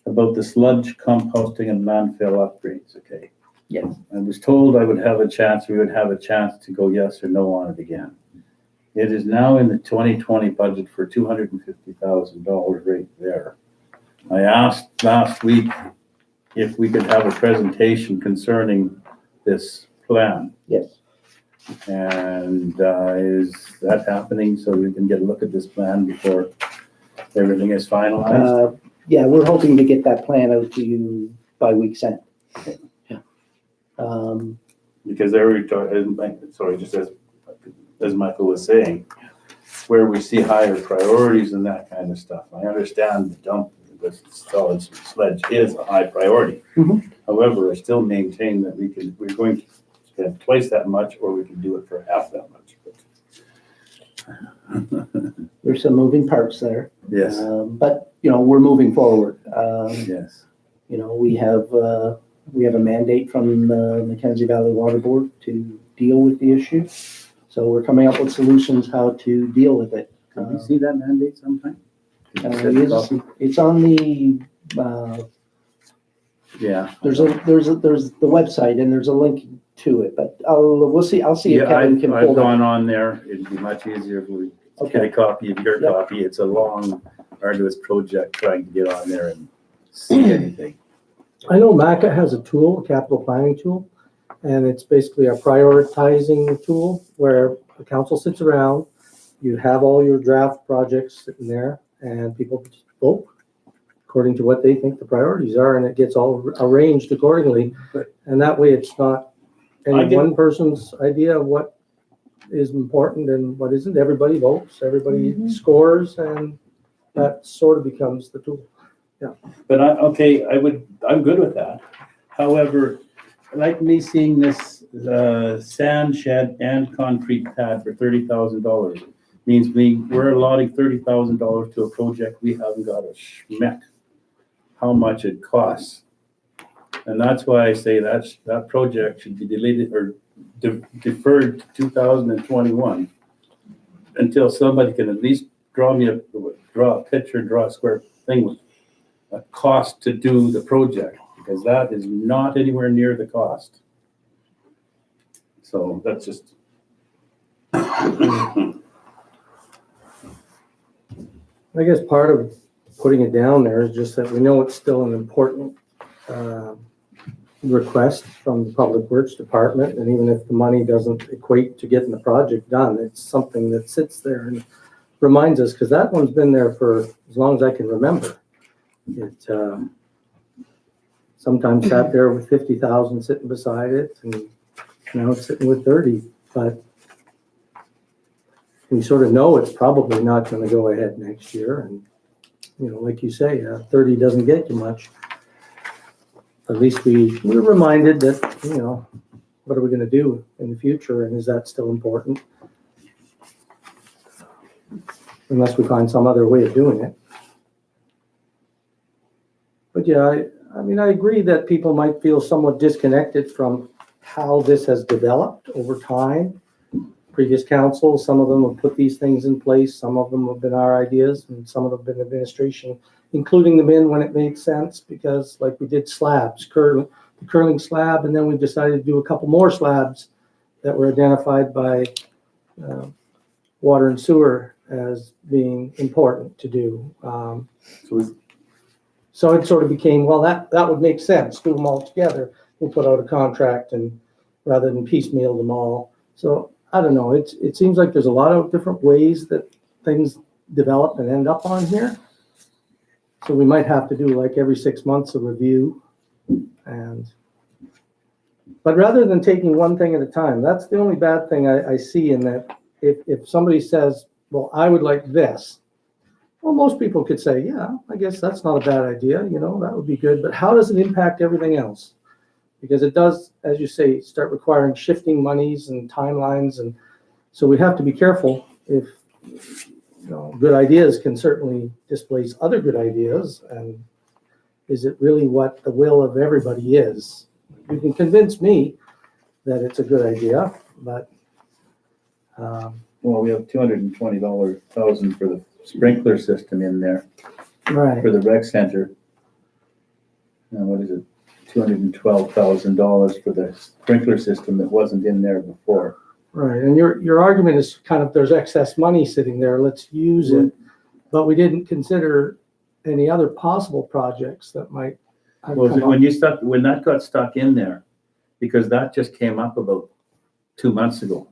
S5: about the sludge composting and landfill upgrades, okay?
S1: Yes.
S5: I was told we would have a chance to go yes or no on it again. It is now in the 2020 budget for $250,000 right there. I asked last week if we could have a presentation concerning this plan.
S1: Yes.
S5: And is that happening so we can get a look at this plan before everything is finalized?
S1: Yeah, we're hoping to get that plan out to you by week's end. Yeah.
S5: Because sorry, just as Michael was saying, where we see higher priorities and that kind of stuff. I understand the dump with solid sludge is a high priority.
S1: Mhm.
S5: However, I still maintain that we're going to spend twice that much, or we can do it for half that much.
S1: There's some moving parts there.
S5: Yes,
S1: But, we're moving forward.
S5: yes.
S1: We have a mandate from the Mackenzie Valley Water Board to deal with the issue. So we're coming up with solutions how to deal with it.
S5: Can we see that mandate sometime?
S1: It's on the,
S5: Yeah.
S1: there's the website and there's a link to it, but I'll see if
S5: Yeah,
S1: Kevin can
S5: I've
S1: pull that.
S5: gone on there. It'd be much easier if we get a copy of your
S1: Yep.
S5: copy. It's a long, arduous project trying to get on there and see anything.
S3: I know MACA has a tool, a capital planning tool, and it's basically a prioritizing tool where the council sits around, you have all your draft projects sitting there, and people just vote according to what they think the priorities are, and it gets all arranged accordingly. And that way it's not any one person's idea of what is important and what isn't. Everybody votes, everybody scores, and that sort of becomes the tool.
S5: But I'm good with that. However, like me seeing this sand shed and concrete pad for $30,000 means we're allotting $30,000 to a project we haven't got a schmeck how much it costs. And that's why I say that project should be deleted or deferred to 2021 until somebody can at least draw a picture, draw a square thing with a cost to do the project, because that is not anywhere near the cost. So that's just.
S3: I guess part of putting it down there is just that we know it's still an important request from the Public Works Department, and even if the money doesn't equate to getting the project done, it's something that sits there and reminds us, because that one's been there for as long as I can remember. It sometimes sat there with 50,000 sitting beside it, and now it's sitting with 30. But we sort of know it's probably not going to go ahead next year. And, you know, like you say, 30 doesn't get you much. At least we're reminded that, you know, what are we going to do in the future, and is that still important? Unless we find some other way of doing it. But yeah, I mean, I agree that people might feel somewhat disconnected from how this has developed over time. Previous councils, some of them have put these things in place, some of them have been our ideas, and some of them have been administration, including them in when it made sense, because like we did slabs, the curling slab, and then we decided to do a couple more slabs that were identified by water and sewer as being important to do. So it sort of became, well, that would make sense, do them all together. We'll put out a contract and rather than piecemeal them all. So I don't know, it seems like there's a lot of different ways that things develop and end up on here. So we might have to do like every 6 months a review. But rather than taking one thing at a time, that's the only bad thing I see in that. If somebody says, well, I would like this, well, most people could say, yeah, I guess that's not a bad idea, you know, that would be good, but how does it impact everything else? Because it does, as you say, start requiring shifting monies and timelines, and so we have to be careful. If, you know, good ideas can certainly displace other good ideas, and is it really what the will of everybody is? You can convince me that it's a good idea, but
S5: Well, we have $220,000 for the sprinkler system in there
S3: right.
S5: for the rec center. Now, what is it? $212,000 for the sprinkler system that wasn't in there before.
S3: Right, and your argument is kind of there's excess money sitting there, let's use it, but we didn't consider any other possible projects that might have
S5: Well,
S3: come up.
S5: when that got stuck in there, because that just came up about 2 months ago.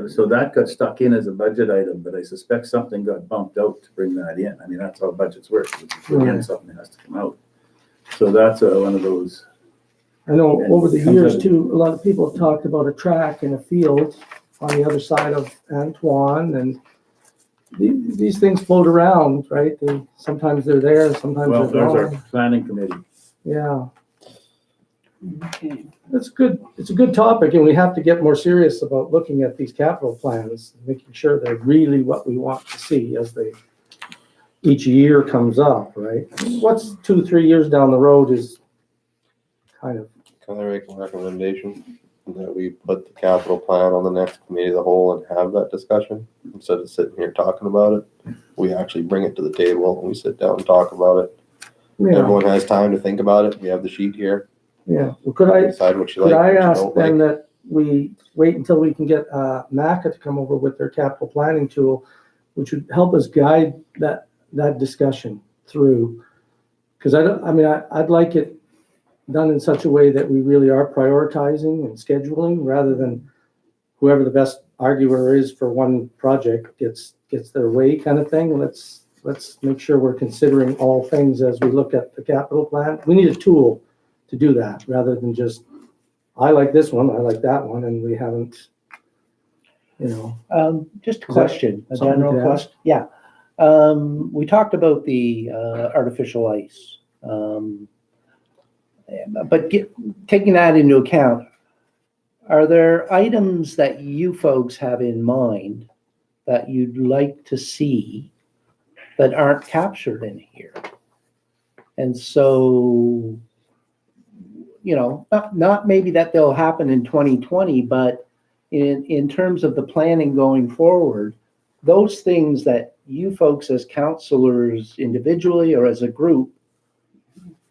S5: So that got stuck in as a budget item, but I suspect something got bumped out to bring that in. I mean, that's how budgets work. If you put in
S3: Right.
S5: something, it has to come out. So that's one of those.
S3: I know
S5: And
S3: over the
S5: comes
S3: years
S5: out-
S3: too, a lot of people have talked about a track in a field on the other side of Antoine, and these things float around, right? Sometimes they're there, sometimes
S5: Well,
S3: they're
S5: there's our
S3: gone.
S5: planning committee.
S3: Yeah. That's good. It's a good topic, and we have to get more serious about looking at these capital plans, making sure they're really what we want to see as each year comes up, right? What's 2-3 years down the road is kind of,
S6: Can I make a recommendation that we put the capital plan on the next committee of the whole and have that discussion instead of sitting here talking about it? We actually bring it to the table and we sit down and talk about it.
S3: yeah,
S6: Everyone has time to think about it. We have the sheet here.
S3: yeah. Well, could I
S6: Decide what you
S3: Could
S6: like,
S3: I
S6: what you
S3: ask
S6: don't
S3: then
S6: like.
S3: that we wait until we can get NACA to come over with their capital planning tool, which would help us guide that discussion through? Because I'd like it done in such a way that we really are prioritizing and scheduling rather than whoever the best arguer is for one project gets their way kind of thing. Let's make sure we're considering all things as we look at the capital plan. We need a tool to do that rather than just, I like this one, I like that one, and we haven't, you know.
S1: Just a
S3: Is that
S1: question, a
S3: something
S1: general
S3: to ask?
S1: question. Yeah. We talked about the artificial ice. But taking that into account, are there items that you folks have in mind that you'd like to see that aren't captured in here? And so, you know, not maybe that they'll happen in 2020, but in terms of the planning going forward, those things that you folks as counselors individually or as a group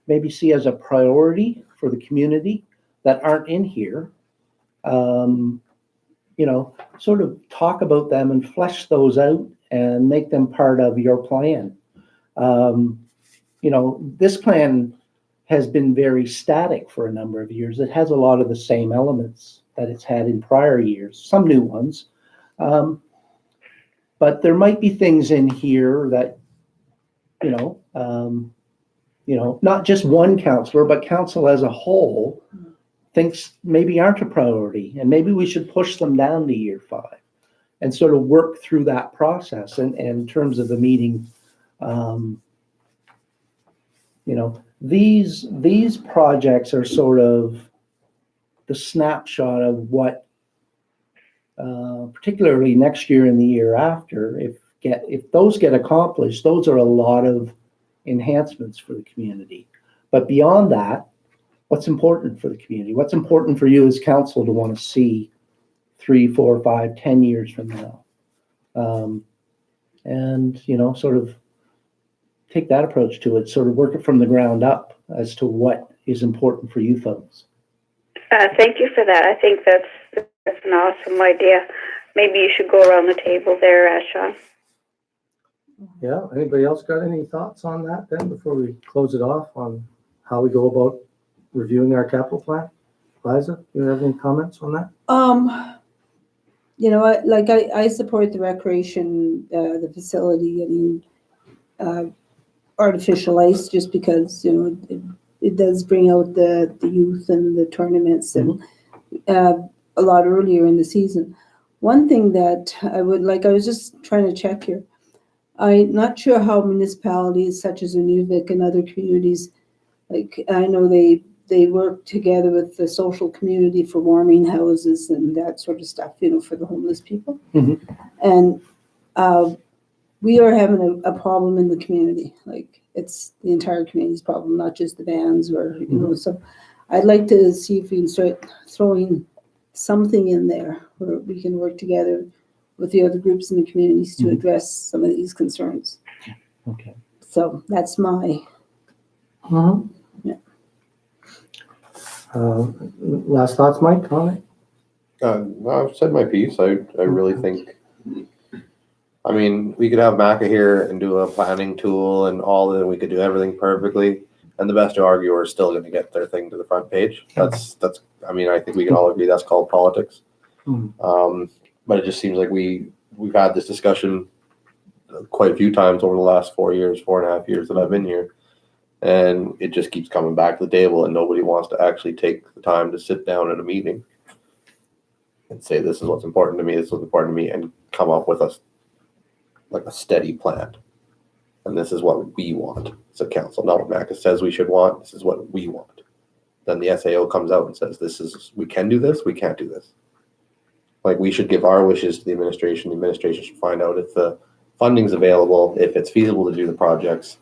S1: maybe see as a priority for the community that aren't in here, you know, sort of talk about them and flesh those out and make them part of your plan. You know, this plan has been very static for a number of years. It has a lot of the same elements that it's had in prior years, some new ones. But there might be things in here that, not just one counselor, but council as a whole thinks maybe aren't a priority, and maybe we should push them down to year 5 and sort of work through that process. And in terms of the meeting, these projects are sort of the snapshot of what, particularly next year and the year after, if those get accomplished, those are a lot of enhancements for the community. But beyond that, what's important for the community? What's important for you as council to want to see 3, 4, 5, 10 years from now? And sort of take that approach to it, sort of work it from the ground up as to what is important for you folks.
S2: Thank you for that. I think that's an awesome idea. Maybe you should go around the table there, Sean.
S3: Yeah, anybody else got any thoughts on that then before we close it off on how we go about reviewing our capital plan? Liza, you have any comments on that?
S4: I support the recreation, the facility. I mean, artificial ice, just because, it does bring out the youth and the tournaments and a lot earlier in the season. One thing that I was just trying to check here. I'm not sure how municipalities such as Inuvik and other communities, I know they work together with the social community for warming houses and that sort of stuff, for the homeless people.
S1: Mm-hmm.
S4: And we are having a problem in the community. It's the entire community's problem, not just the bands or, so I'd like to see if we can start throwing something in there where we can work together with the other groups in the communities to address some of these concerns.
S1: Okay.
S4: So that's my.
S3: Yeah. Last thoughts, Mike, on it?
S6: I've said my piece. I really think, I mean, we could have Maca here and do a planning tool and all that. We could do everything perfectly. And the best arguer is still going to get their thing to the front page. That's, I mean, I think we can all agree that's called politics. But it just seems like we've had this discussion quite a few times over the last 4.5 years that I've been here. And it just keeps coming back to the table, and nobody wants to actually take the time to sit down at a meeting and say, this is what's important to me, this is what's important to me, and come up with a steady plan. And this is what we want as a council. Not what MACA says we should want, this is what we want. Then the SAO comes out and says, we can do this, we can't do this. We should give our wishes to the administration should find out if the funding's available, if it's feasible to do the projects,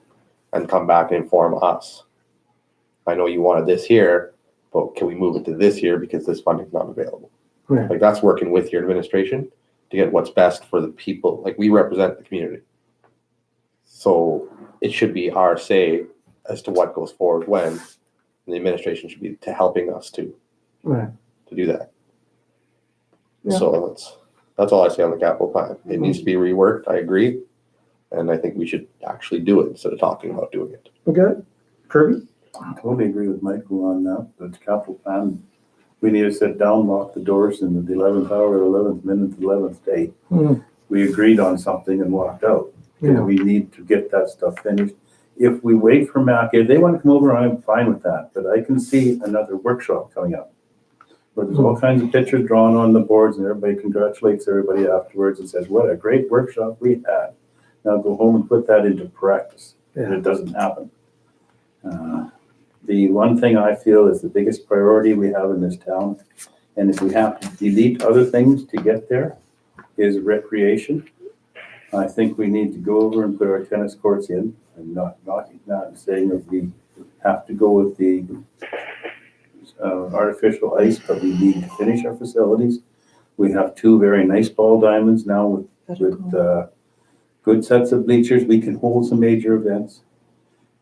S6: and come back and inform us. I know you wanted this here, but can we move it to this year because this funding's not available?
S3: Right.
S6: That's working with your administration to get what's best for the people. We represent the community. So it should be our say as to what goes forward when, and the administration should be helping us to do that. Yeah. So that's all I say on the capital plan. It needs to be reworked, I agree. And I think we should actually do it instead of talking about doing it.
S3: Okay. Kirby?
S5: I totally agree with Michael on that. The capital plan, we need to sit down, lock the doors in the 11th hour, 11th minute, 11th day. We agreed on something and walked out. Yeah. We need to get that stuff finished. If we wait for MAC, if they want to come over, I'm fine with that. But I can see another workshop coming up where there's all kinds of pictures drawn on the boards and everybody congratulates everybody afterwards and says, what a great workshop we had. Now go home and put that into practice. Yeah. It doesn't happen. The one thing I feel is the biggest priority we have in this town, and if we have to delete other things to get there, is recreation. I think we need to go over and put our tennis courts in. I'm not saying that we have to go with the artificial ice, but we need to finish our facilities. We have 2 very nice ball diamonds now with good sets of bleachers. We can hold some major events.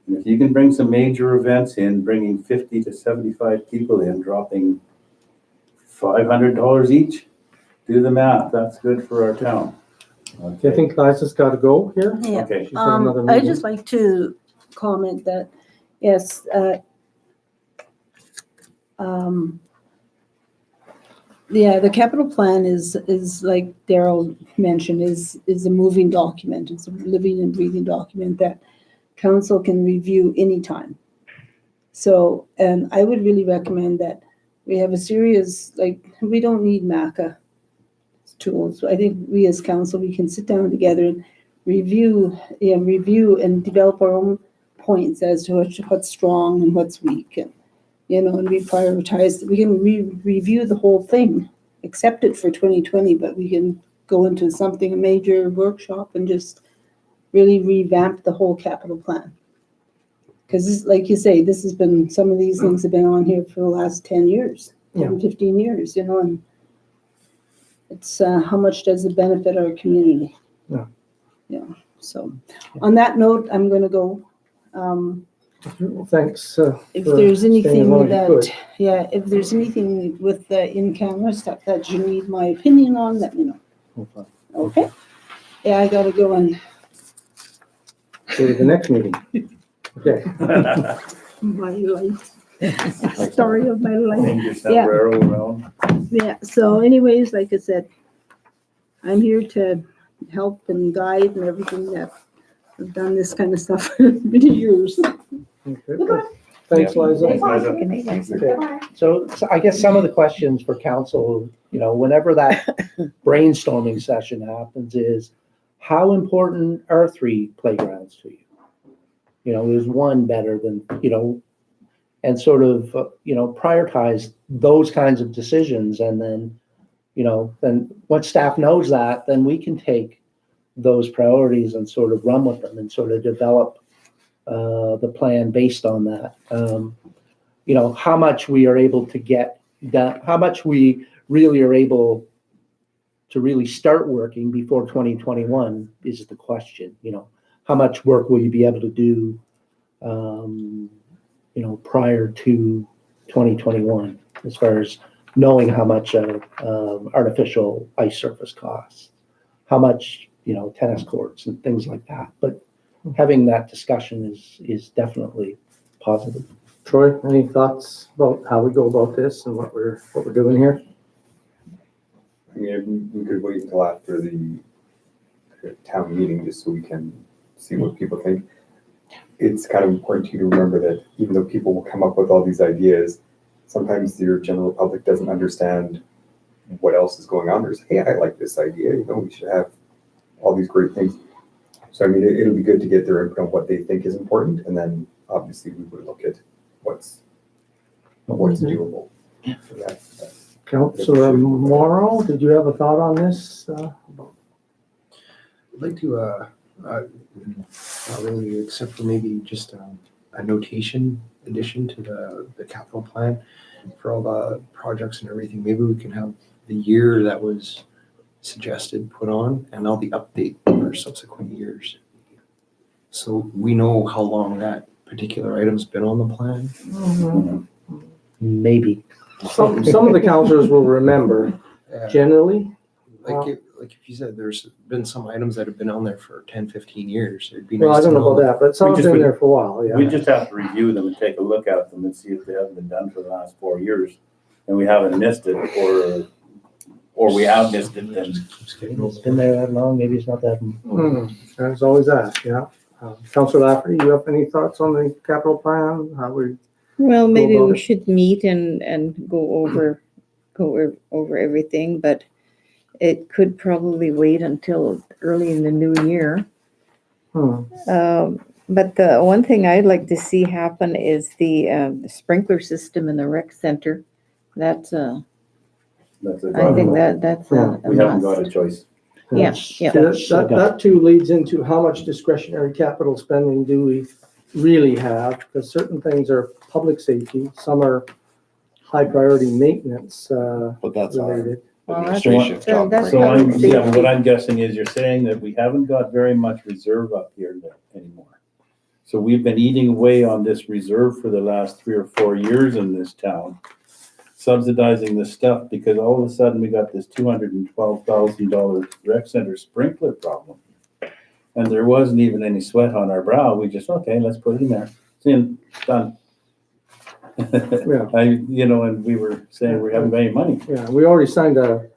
S5: And if you can bring some major events in, bringing 50 to 75 people in, dropping $500 each, do the math. That's good for our town. Okay.
S3: I think Liza's got to go here.
S4: Yeah.
S5: Okay.
S4: I'd just like to comment that, yes, Yeah, the capital plan is like Daryl mentioned, is a moving document. It's a living and breathing document that council can review anytime. So, and I would really recommend that we have a serious, like, we don't need MACA tools. I think we as council, we can sit down together and review and develop our own points as to what's strong and what's weak, and, and we prioritize. We can review the whole thing, accept it for 2020, but we can go into something, a major workshop, and just really revamp the whole capital plan. Because like you say, some of these things have been on here for the last 10 years, 15 years, and it's how much does it benefit our community?
S3: Yeah.
S4: Yeah. So on that note, I'm going to go.
S3: Well, thanks.
S4: If
S3: for
S4: there's
S3: staying as
S4: anything
S3: long as you could.
S4: if there's anything with the in-camera stuff that you need my opinion on, let me know.
S3: Okay.
S4: Okay? Yeah, I got to go and
S3: Go to the next meeting. Okay.
S4: my life. Story of my life.
S5: Name your
S4: Yeah.
S5: sombrero around.
S4: Yeah, so anyways, like I said, I'm here to help and guide and everything that I've done this kind of stuff for many years.
S3: Okay. Thanks, Liza.
S5: Thanks, Liza.
S7: Good night, guys.
S3: Okay.
S1: So I guess some of the questions for council, whenever that brainstorming session happens, is how important are 3 playgrounds to you? Is one better than, and sort of, prioritize those kinds of decisions. And then, then once staff knows that, then we can take those priorities and sort of run with them and sort of develop the plan based on that. How much we are able to get done, how much we really are able to really start working before 2021 is the question. How much work will you be able to do, prior to 2021, as far as knowing how much artificial ice surface costs, how much, tennis courts and things like that. But having that discussion is definitely positive.
S3: Troy, any thoughts about how we go about this and what we're doing here?
S8: I mean, we could wait until after the town meeting just so we can see what people think. It's kind of important to you to remember that even though people will come up with all these ideas, sometimes your general public doesn't understand what else is going on. There's, hey, I like this idea. We should have all these great things. So, I mean, it'll be good to get their input on what they think is important. And then obviously we would look at what's doable. So that's
S3: Councilor Morrow, did you have a thought on this?
S9: I'd like to, not really, except for maybe just a notation addition to the capital plan for all the projects and everything. Maybe we can have the year that was suggested put on and all the update for subsequent years. So we know how long that particular item's been on the plan.
S1: Maybe.
S3: Some of the councilors will remember. Generally,
S9: Like if you said, there's been some items that have been on there for 10, 15 years. It'd be
S3: well,
S9: nice
S3: I don't
S9: to
S3: know about that, but some have
S5: just
S3: been
S5: would-
S3: there for a while, yeah.
S5: We just have to review them and take a look at them and see if they haven't been done for the last 4 years. And we haven't missed it, or we have missed it, then
S1: It's been there that long, maybe it's not that.
S3: There's always that, yeah. Councilor Lafferty, you have any thoughts on the capital plan? How we,
S7: Well, maybe
S3: about
S7: we
S3: it?
S7: should meet and go over everything, but it could probably wait until early in the new year. But the one thing I'd like to see happen is the sprinkler system in the rec center. That's
S5: that's a
S7: I think
S5: problem.
S7: that's
S3: Yeah,
S7: a
S5: We haven't got
S7: must.
S5: a choice.
S7: Yeah,
S3: See,
S7: yeah.
S3: that too leads into how much discretionary capital spending do we really have? Because certain things are public safety, some are high priority maintenance
S6: But that's our
S3: related.
S7: Well, that's-
S6: administration job.
S7: that's
S5: So
S7: how
S5: I'm,
S7: it's
S5: yeah,
S7: safety.
S5: what I'm guessing is you're saying that we haven't got very much reserve up here anymore. So we've been eating away on this reserve for the last 3 or 4 years in this town, subsidizing this stuff because all of a sudden we got this $212,000 rec center sprinkler problem. And there wasn't even any sweat on our brow. We just, okay, let's put it in there. It's in, done.
S3: Yeah.
S5: And we were saying we haven't got any money.
S3: Yeah, we already signed a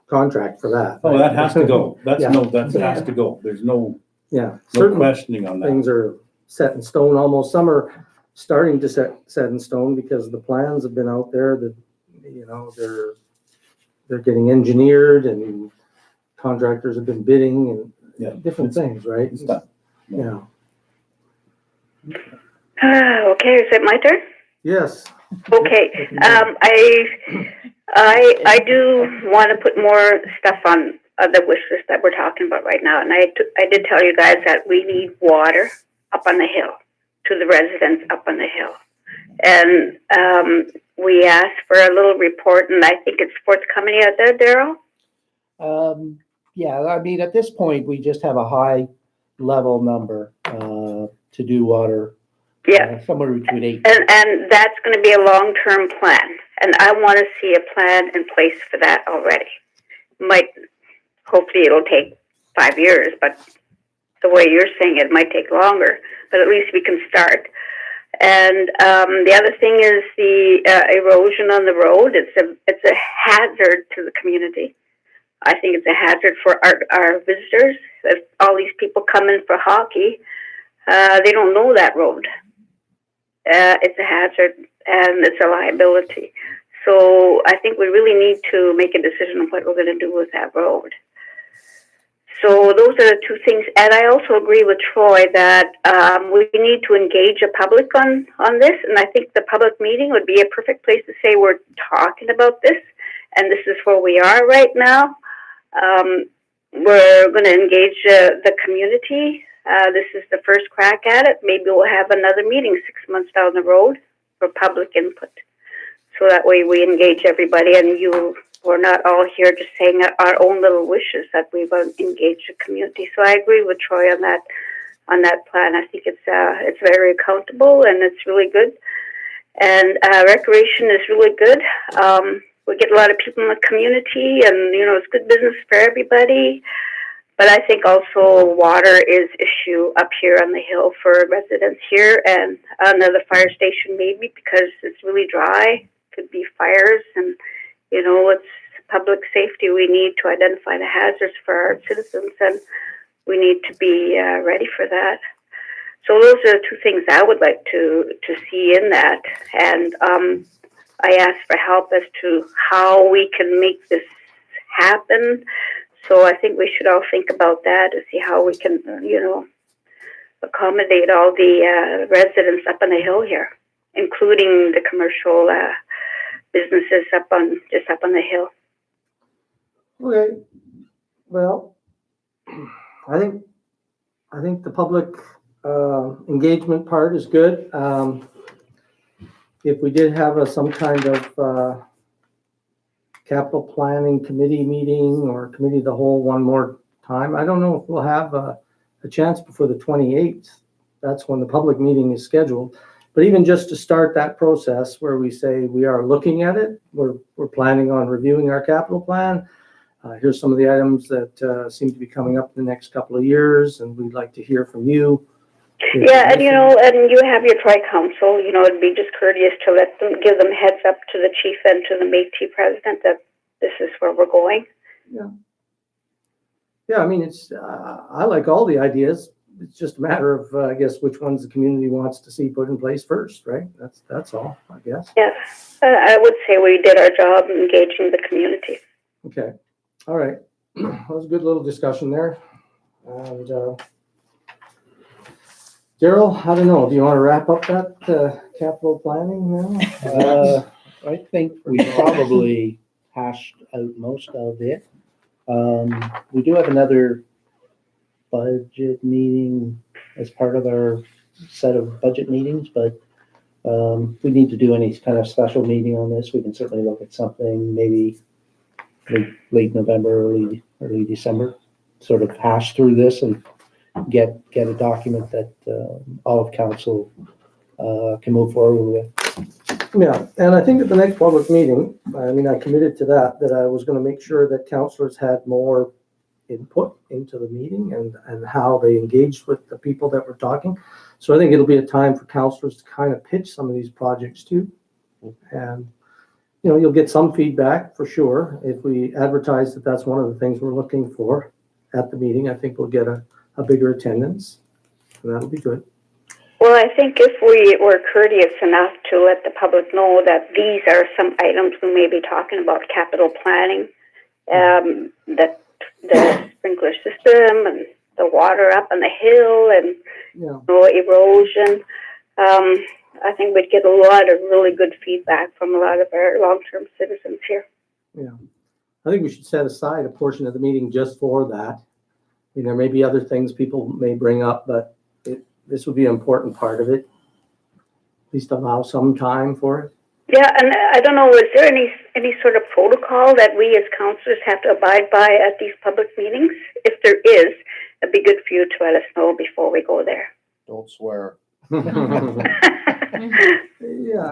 S3: contract for that.
S5: Oh, that has to go. That
S3: Yeah.
S5: has to go. There's no
S3: Yeah,
S5: no
S3: certain
S5: questioning on that.
S3: things are set in stone almost. Some are starting to set in stone because the plans have been out there that, they're getting engineered and contractors have been bidding
S5: Yeah.
S3: and different things, right?
S5: It's done.
S3: Yeah.
S2: Okay, is it my turn?
S3: Yes.
S2: Okay, I do want to put more stuff on the wish list that we're talking about right now, and I did tell you guys that we need water up on the hill to the residents up on the hill, and we asked for a little report, and I think it's forthcoming out there, Daryl.
S1: Yeah, I mean, at this point, we just have a high level number to do water.
S2: Yeah.
S1: Somewhere between 8.
S2: And that's going to be a long-term plan, and I want to see a plan in place for that already. Hopefully it'll take 5 years, but the way you're saying it might take longer, but at least we can start. And the other thing is the erosion on the road. It's a hazard to the community. I think it's a hazard for our visitors. If all these people come in for hockey, they don't know that road. It's a hazard and it's a liability. So I think we really need to make a decision on what we're going to do with that road. So those are the two things. And I also agree with Troy that we need to engage the public on this. And I think the public meeting would be a perfect place to say we're talking about this and this is where we are right now. We're going to engage the community. This is the first crack at it. Maybe we'll have another meeting 6 months down the road for public input. So that way we engage everybody and we're not all here just saying our own little wishes, that we've engaged the community. So I agree with Troy on that plan. I think it's very accountable and it's really good. And recreation is really good. We get a lot of people in the community and, it's good business for everybody. But I think also water is issue up here on the hill for residents here, and another fire station maybe because it's really dry. Could be fires, and it's public safety. We need to identify the hazards for our citizens, and we need to be ready for that. So those are the two things I would like to see in that, and I asked for help as to how we can make this happen. So I think we should all think about that to see how we can, accommodate all the residents up on the hill here, including the commercial businesses up on the hill.
S3: Okay. Well, I think the public engagement part is good. If we did have some kind of capital planning committee meeting or committee of the whole one more time, I don't know if we'll have a chance before the 28th. That's when the public meeting is scheduled. But even just to start that process where we say we are looking at it, we're planning on reviewing our capital plan. Here's some of the items that seem to be coming up in the next couple of years, and we'd like to hear from you.
S2: Yeah, and and you have your tri-council, it'd be just courteous to give them heads up to the chief and to the Métis president that this is where we're going.
S3: Yeah, I mean, it's, I like all the ideas. It's just a matter of, I guess, which ones the community wants to see put in place first, right? That's all, I guess.
S2: Yeah, I would say we did our job engaging the community.
S3: Okay, all right. That was a good little discussion there. And Daryl, I don't know, do you want to wrap up that capital planning now?
S1: I think we probably hashed out most of it. We do have another budget meeting as part of our set of budget meetings, but if we need to do any kind of special meeting on this, we can certainly look at something maybe late November, early December, sort of hash through this and get a document that all of council can move forward with.
S3: Yeah, and I think at the next public meeting, I committed to that I was going to make sure that councillors had more input into the meeting and how they engaged with the people that were talking. So I think it'll be a time for councillors to kind of pitch some of these projects too. And, you know, you'll get some feedback for sure. If we advertise that that's one of the things we're looking for at the meeting, I think we'll get a bigger attendance, and that'll be good.
S2: Well, I think if we were courteous enough to let the public know that these are some items we may be talking about capital planning, that the sprinkler system and the water up on the hill and erosion, I think we'd get a lot of really good feedback from a lot of our long-term citizens here.
S3: Yeah, I think we should set aside a portion of the meeting just for that. I mean, there may be other things people may bring up, but this would be an important part of it. At least allow some time for it.
S2: Yeah, and I don't know, is there any sort of protocol that we as councillors have to abide by at these public meetings? If there is, it'd be good for you to let us know before we go there.
S6: Don't swear.
S3: Yeah,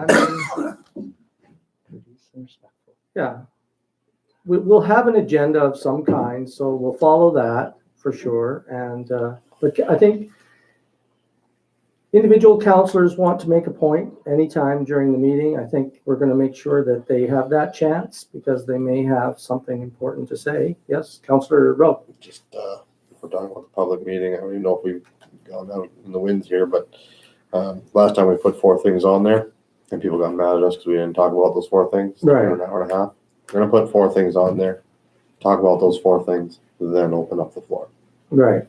S3: I mean, yeah. We'll have an agenda of some kind, so we'll follow that for sure. And but I think individual councillors want to make a point anytime during the meeting. I think we're going to make sure that they have that chance because they may have something important to say. Yes, Councillor Rowe.
S6: Just if we're talking about the public meeting, I don't even know if we've gone out in the winds here, but last time we put 4 things on there and people got mad at us because we didn't talk about those 4 things
S3: Right.
S6: in an hour and a half. We're going to put 4 things on there, talk about those 4 things, then open up the floor.
S3: Right.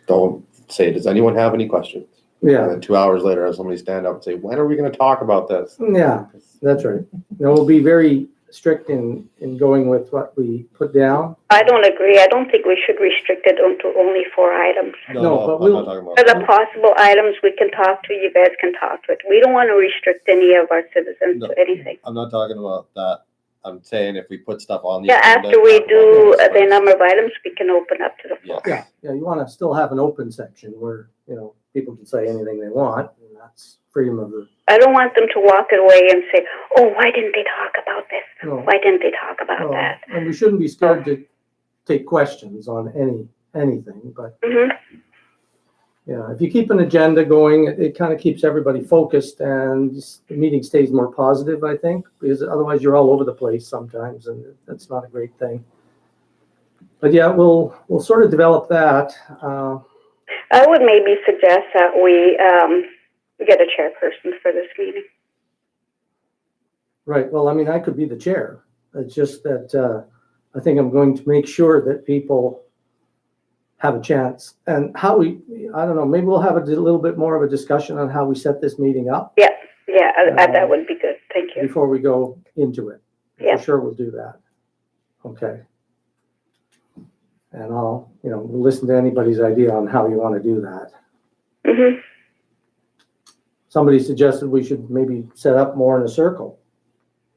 S6: Don't say, does anyone have any questions?
S3: Yeah.
S6: And then 2 hours later, have somebody stand up and say, when are we going to talk about this?
S3: Yeah, that's right. Now, we'll be very strict in going with what we put down.
S2: I don't agree. I don't think we should restrict it to only 4 items.
S3: No, but
S6: I'm
S3: we'll-
S6: not talking about
S2: For
S6: that.
S2: the possible items we can talk to, you guys can talk to it. We don't want to restrict any of our citizens
S6: No.
S2: to anything.
S6: I'm not talking about that. I'm saying if we put stuff on the
S2: Yeah,
S6: agenda,
S2: after we
S6: talk about
S2: do
S6: those
S2: the
S6: things.
S2: number of items, we can open up to the floor.
S6: Yeah.
S3: Yeah, you want to still have an open section where, you know, people can say anything they want, and that's freedom of the.
S2: I don't want them to walk away and say, oh, why didn't they talk about this?
S3: No.
S2: Why didn't they talk about that?
S3: And we shouldn't be scared to take questions on anything, but
S2: Hmm.
S3: yeah, if you keep an agenda going, it kind of keeps everybody focused and the meeting stays more positive, I think, because otherwise you're all over the place sometimes and that's not a great thing. But yeah, we'll sort of develop that.
S2: I would maybe suggest that we get a chairperson for this meeting.
S3: Right, well, I mean, I could be the chair. It's just that I think I'm going to make sure that people have a chance. And how I don't know, maybe we'll have a little bit more of a discussion on how we set this meeting up
S2: Yeah, that would be good. Thank you.
S3: before we go into it.
S2: Yeah.
S3: For sure, we'll do that. Okay. And I'll, we'll listen to anybody's idea on how you want to do that.
S2: Hmm.
S3: Somebody suggested we should maybe set up more in a circle.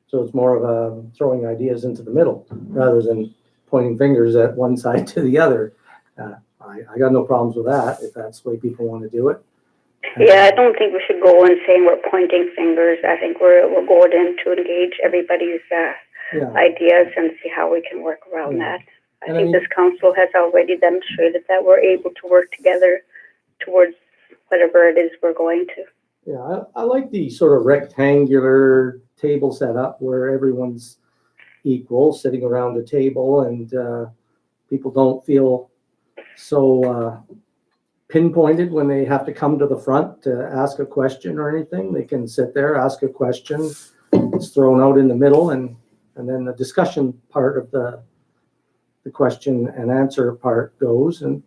S3: So it's more of a throwing ideas into the middle rather than pointing fingers at one side to the other. I got no problems with that if that's the way people want to do it.
S2: Yeah, I don't think we should go in saying we're pointing fingers. I think we're going in to engage everybody's
S3: Yeah,
S2: ideas and see how we can work around
S3: Yeah.
S2: that. I
S3: And I
S2: think
S3: mean-
S2: this council has already demonstrated that we're able to work together towards whatever it is we're going to.
S3: yeah. I like the sort of rectangular table setup where everyone's equal, sitting around the table, and people don't feel so pinpointed when they have to come to the front to ask a question or anything. They can sit there, ask a question, it's thrown out in the middle, and then the discussion part of the question and answer part goes, and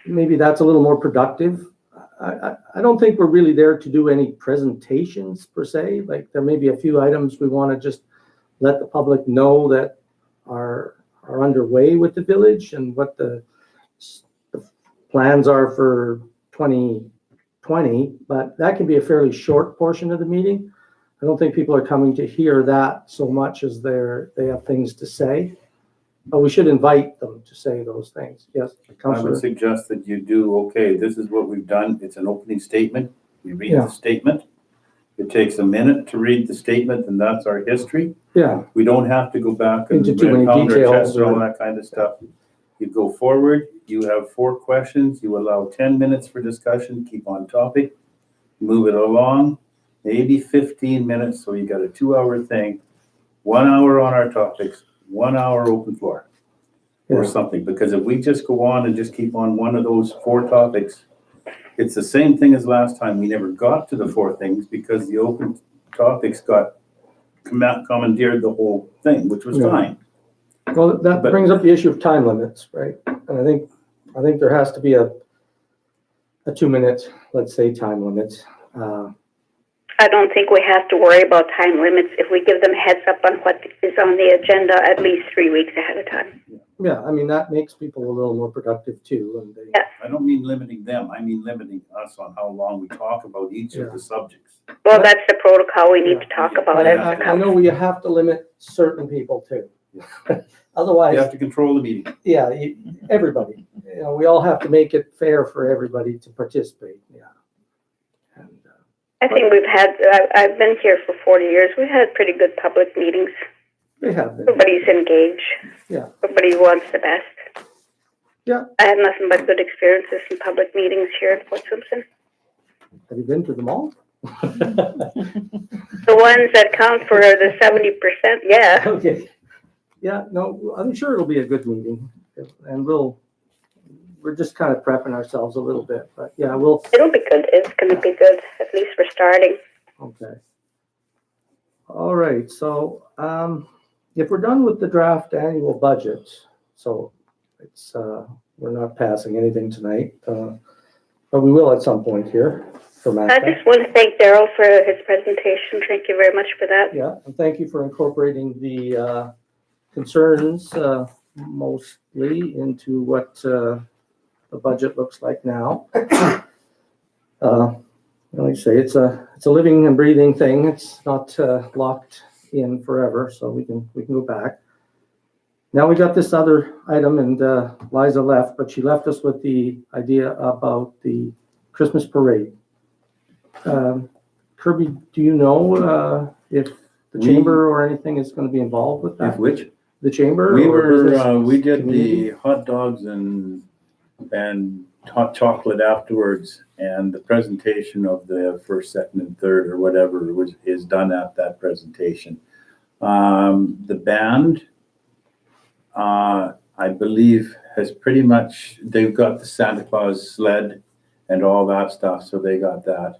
S3: maybe that's a little more productive. I don't think we're really there to do any presentations per se. Like there may be a few items we want to just let the public know that are underway with the village and what the plans are for 2020, but that can be a fairly short portion of the meeting. I don't think people are coming to hear that so much as they have things to say. But we should invite them to say those things. Yes,
S5: I would
S3: Councillor.
S5: suggest that you do, okay, this is what we've done. It's an opening statement. We read
S3: Yeah.
S5: the statement. It takes a minute to read the statement, and that's our history.
S3: Yeah,
S5: We don't have to go back and
S3: Into too many
S5: pound our
S3: details
S5: chests and all
S3: or-
S5: that kind of stuff. You go forward, you have 4 questions, you allow 10 minutes for discussion, keep on topic, move it along, maybe 15 minutes, so you got a 2-hour thing, 1 hour on our topics, 1 hour open floor or
S3: Yeah.
S5: something. Because if we just go on and just keep on one of those 4 topics, it's the same thing as last time. We never got to the 4 things because the open topics got commandeered the whole thing, which was
S3: Yeah.
S5: fine.
S3: Well, that
S5: But-
S3: brings up the issue of time limits, right? And I think there has to be a 2-minute, let's say, time limit.
S2: I don't think we have to worry about time limits if we give them heads up on what is on the agenda at least 3 weeks ahead of time.
S3: Yeah, I mean, that makes people a little more productive too, and they,
S2: Yeah.
S5: I don't mean limiting them, I mean limiting us on how long we talk about each of
S3: Yeah.
S5: the subjects.
S2: Well, that's the protocol we need to talk about as
S3: I
S2: a
S3: know
S2: council.
S3: we have to limit certain people too.
S5: You
S3: Otherwise,
S5: have to control the meeting.
S3: yeah, everybody, we all have to make it fair for everybody to participate, yeah. And,
S2: I think I've been here for 40 years. We've had pretty good public meetings.
S3: they have been,
S2: Everybody's engaged.
S3: Yeah.
S2: Everybody wants the best.
S3: Yeah.
S2: I have nothing but good experiences in public meetings here at Fort Simpson.
S3: have you been to them all?
S2: The ones that count for the 70%, yeah.
S3: Okay, yeah, no, I'm sure it'll be a good meeting, and we're just kind of prepping ourselves a little bit, but yeah,
S2: It'll be good. It's going to be good. At least we're starting.
S3: okay. All right, so, if we're done with the draft annual budget, so it's, we're not passing anything tonight, but we will at some point here for
S2: I
S3: Matt.
S2: just want to thank Daryl for his presentation. Thank you very much for that.
S3: Yeah, and thank you for incorporating the, concerns, mostly into what, the budget looks like now. Like I say, it's a living and breathing thing. It's not locked in forever, so we can go back. Now we got this other item, and Liza left, but she left us with the idea about the Christmas parade. Kirby, do you know if the chamber or anything is going to be involved with
S5: If
S3: that?
S5: which,
S3: The chamber?
S5: we
S3: or business
S5: were, we did
S3: community?
S5: the hot dogs and hot chocolate afterwards, and the presentation of the first, second, and third, or whatever is done at that presentation. The band, I believe, has pretty much, they've got the Santa Claus sled and all that stuff, so they got that.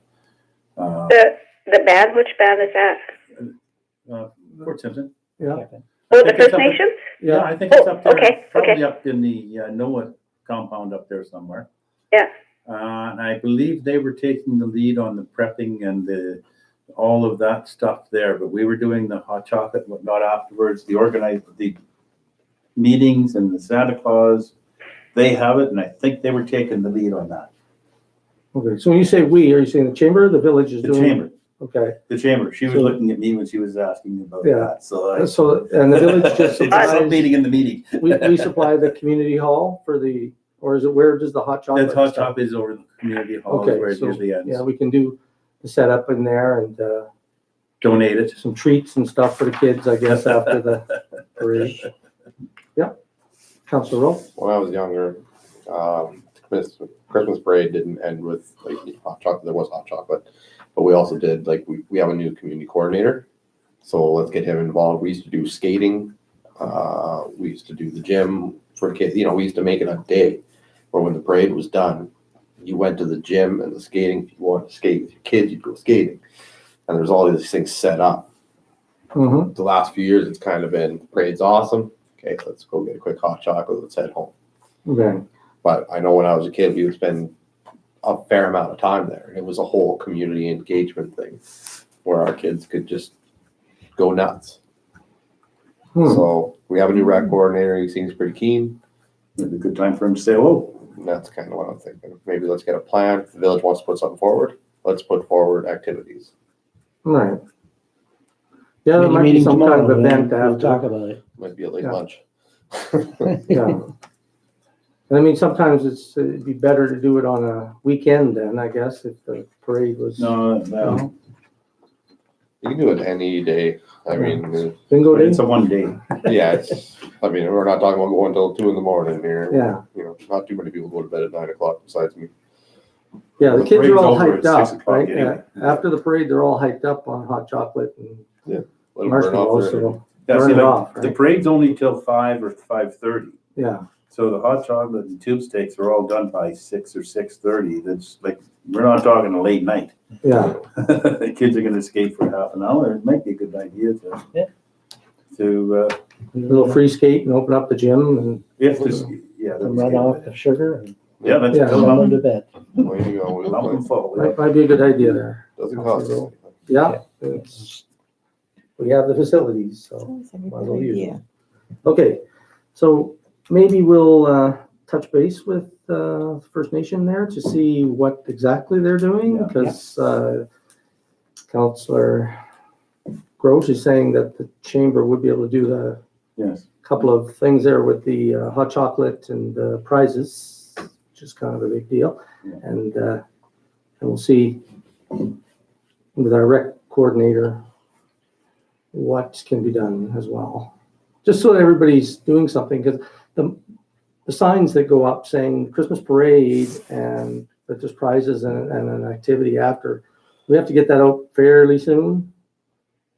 S2: The band, which band is that?
S5: Fort Simpson.
S3: Yeah,
S2: Oh,
S5: I
S2: the
S5: think it's
S2: First
S5: up in-
S2: Nations?
S5: Yeah, I think it's
S2: Oh,
S5: up there,
S2: okay,
S5: probably up in the NOAA compound up there somewhere.
S2: Yeah.
S5: And I believe they were taking the lead on the prepping and all of that stuff there, but we were doing the hot chocolate and whatnot afterwards, the meetings and the Santa Claus, they have it, and I think they were taking the lead on that.
S3: okay, so when you say we, are you saying the chamber or the village is
S5: The
S3: doing?
S5: chamber,
S3: Okay,
S5: the chamber, she was
S3: So-
S5: looking at me when she was asking me about
S3: Yeah.
S5: that, so I.
S3: so, and the village just
S5: It's a sub
S3: supplies,
S5: meeting in the meeting.
S3: we supply the community hall for the, or is it, where does the hot chocolate?
S5: That hot
S3: stuff?
S5: chocolate is over the community hall,
S3: Okay,
S5: where it
S3: so,
S5: usually ends.
S3: Yeah, we can do the setup in there and,
S5: Donate it.
S3: some treats and stuff for the kids, I guess, after the parade. Yeah, Councilor Rowe?
S6: When I was younger, Christmas parade didn't end with like hot chocolate. There was hot chocolate, but we also did like we have a new community coordinator, so let's get him involved. We used to do skating. We used to do the gym for kids. You know, we used to make it a day where when the parade was done, you went to the gym and the skating. If you wanted to skate with your kids, you'd go skating, and there's all these things set up.
S3: Mm-hmm.
S6: The last few years, it's kind of been parade's awesome. Okay, let's go get a quick hot chocolate. Let's head home.
S3: Okay,
S6: But I know when I was a kid, we would spend a fair amount of time there. It was a whole community engagement thing where our kids could just go nuts. So we have a new rec coordinator. He seems pretty keen.
S5: It'd be a good time for him to say hello.
S6: And that's kind of what I'm thinking. Maybe let's get a plan. If the village wants to put something forward, let's put forward activities.
S3: all right. Yeah, there might be some kind of event after.
S9: about it.
S6: Might be a late
S3: Yeah.
S6: lunch.
S3: Yeah. I mean, sometimes it'd be better to do it on a weekend then, I guess, if the parade was.
S5: No,
S3: No.
S6: You can do it any day. I mean,
S3: Bingo
S5: But
S3: day?
S5: it's a one day.
S6: yeah, I mean, we're not talking about going till 2 a.m. here.
S3: Yeah.
S6: You know, not too many people go to bed at 9 o'clock besides me.
S3: Yeah, the
S5: The
S3: kids are all
S5: parade's
S3: hyped
S5: over at 6
S3: up,
S5: o'clock
S3: right?
S5: anyway.
S3: After the parade, they're all hyped up on hot chocolate and
S6: Let them burn off
S3: marshmallows,
S6: their,
S3: so,
S5: Yeah,
S3: Burn
S5: see,
S3: it
S5: like,
S3: off,
S5: the
S3: right?
S5: parade's only till 5 or 5:30.
S3: yeah,
S5: So the hot chocolate and tube steaks are all done by 6 or 6:30. That's like, we're not talking a late night.
S3: yeah.
S5: The kids are gonna skate for half an hour. It might be a good idea
S1: Yeah.
S5: to,
S3: A little free skate and open up the gym and,
S5: if this, yeah.
S1: And run off the sugar and
S5: Yeah, let's
S3: Yeah.
S5: fill
S1: send them
S5: them
S1: to bed.
S6: way to go.
S5: up. Lump them full. yeah.
S3: might be a good idea there.
S6: Doesn't cost us anything.
S3: Yeah, it's, we have the facilities, so.
S7: Sounds like a
S3: might as
S7: good
S3: well use
S7: idea.
S3: them. Okay, so maybe we'll touch base with First Nation there to see what exactly they're doing,
S5: Yeah.
S3: because Councillor Grosch is saying that the chamber would be able to do the
S5: Yes.
S3: couple of things there with the hot chocolate and prizes, which is kind of a big deal.
S5: Yeah.
S3: And we'll see with our rec coordinator what can be done as well. Just so that everybody's doing something, because the signs that go up saying Christmas parade and that there's prizes and an activity after, we have to get that out fairly soon,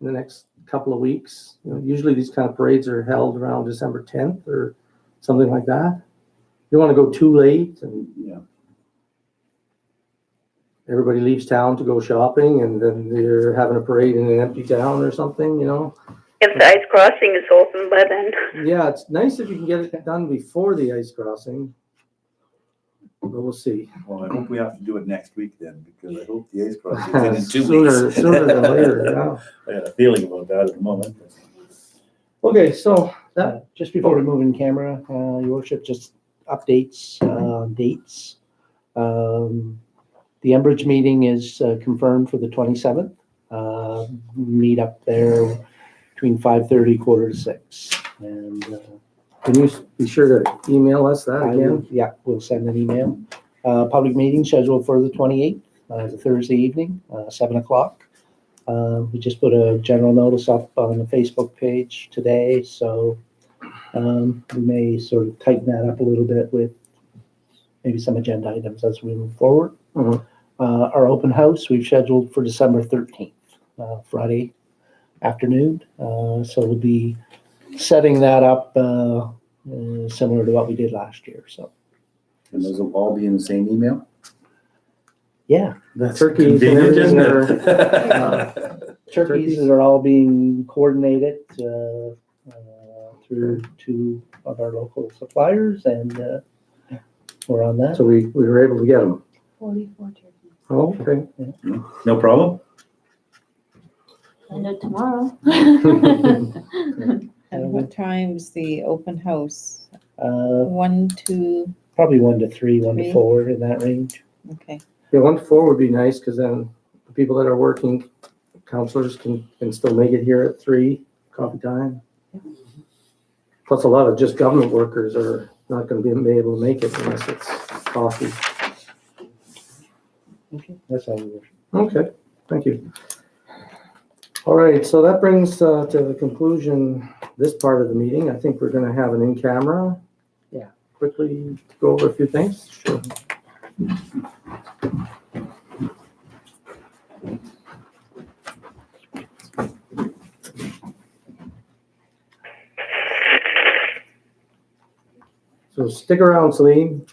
S3: in the next couple of weeks. You know, usually these kind of parades are held around December 10th or something like that. You don't want to go too late and
S5: Yeah.
S3: everybody leaves town to go shopping and then they're having a parade in an empty town or something, you know?
S2: If the ice crossing is open by then.
S3: Yeah, it's nice if you can get it done before the ice crossing. But we'll see.
S5: Well, I hope we have to do it next week then, because I hope the ice crossing is in 2
S3: Sooner
S5: weeks.
S3: than later, yeah.
S5: I got a feeling about that at the moment.
S3: Okay, so that,
S1: Just before we move in camera, Your Worship, just updates, dates. The Enbridge meeting is confirmed for the 27th. Meet up there between 5:30, 5:45. And
S3: can you be sure to email us that
S1: I will,
S3: again?
S1: yeah, we'll send an email. Public meeting scheduled for the 28th, the Thursday evening, 7 o'clock. We just put a general notice up on the Facebook page today, so we may sort of tighten that up a little bit with maybe some agenda items as we move forward.
S3: Mhm.
S1: Our open house, we've scheduled for December 13th, Friday afternoon. So we'll be setting that up similar to what we did last year, so.
S5: And those will all be in the same email?
S1: Yeah,
S5: That's
S3: Turkeys and
S5: convenient, isn't
S3: everything
S5: it?
S1: turkeys are all being coordinated through two of our local suppliers, and we're on that.
S3: So we were able to get them.
S4: 44 turkeys.
S3: Oh, okay.
S5: No problem?
S10: Find out tomorrow.
S7: And what time's the open house?
S1: Uh,
S7: 1, 2,
S1: Probably 1 to 3, 1 to
S7: Three.
S1: 4 in that range.
S7: okay.
S3: Yeah, 1 to 4 would be nice, because then the people that are working, counselors can still make it here at 3, coffee time. Plus, a lot of just government workers are not gonna be able to make it unless it's coffee.
S1: Okay, that's all. Your Worship.
S3: Okay, thank you. All right, so that brings to the conclusion this part of the meeting. I think we're gonna have an in-camera.
S1: Yeah.
S3: Quickly go over a few things. Sure. So stick around, Celine.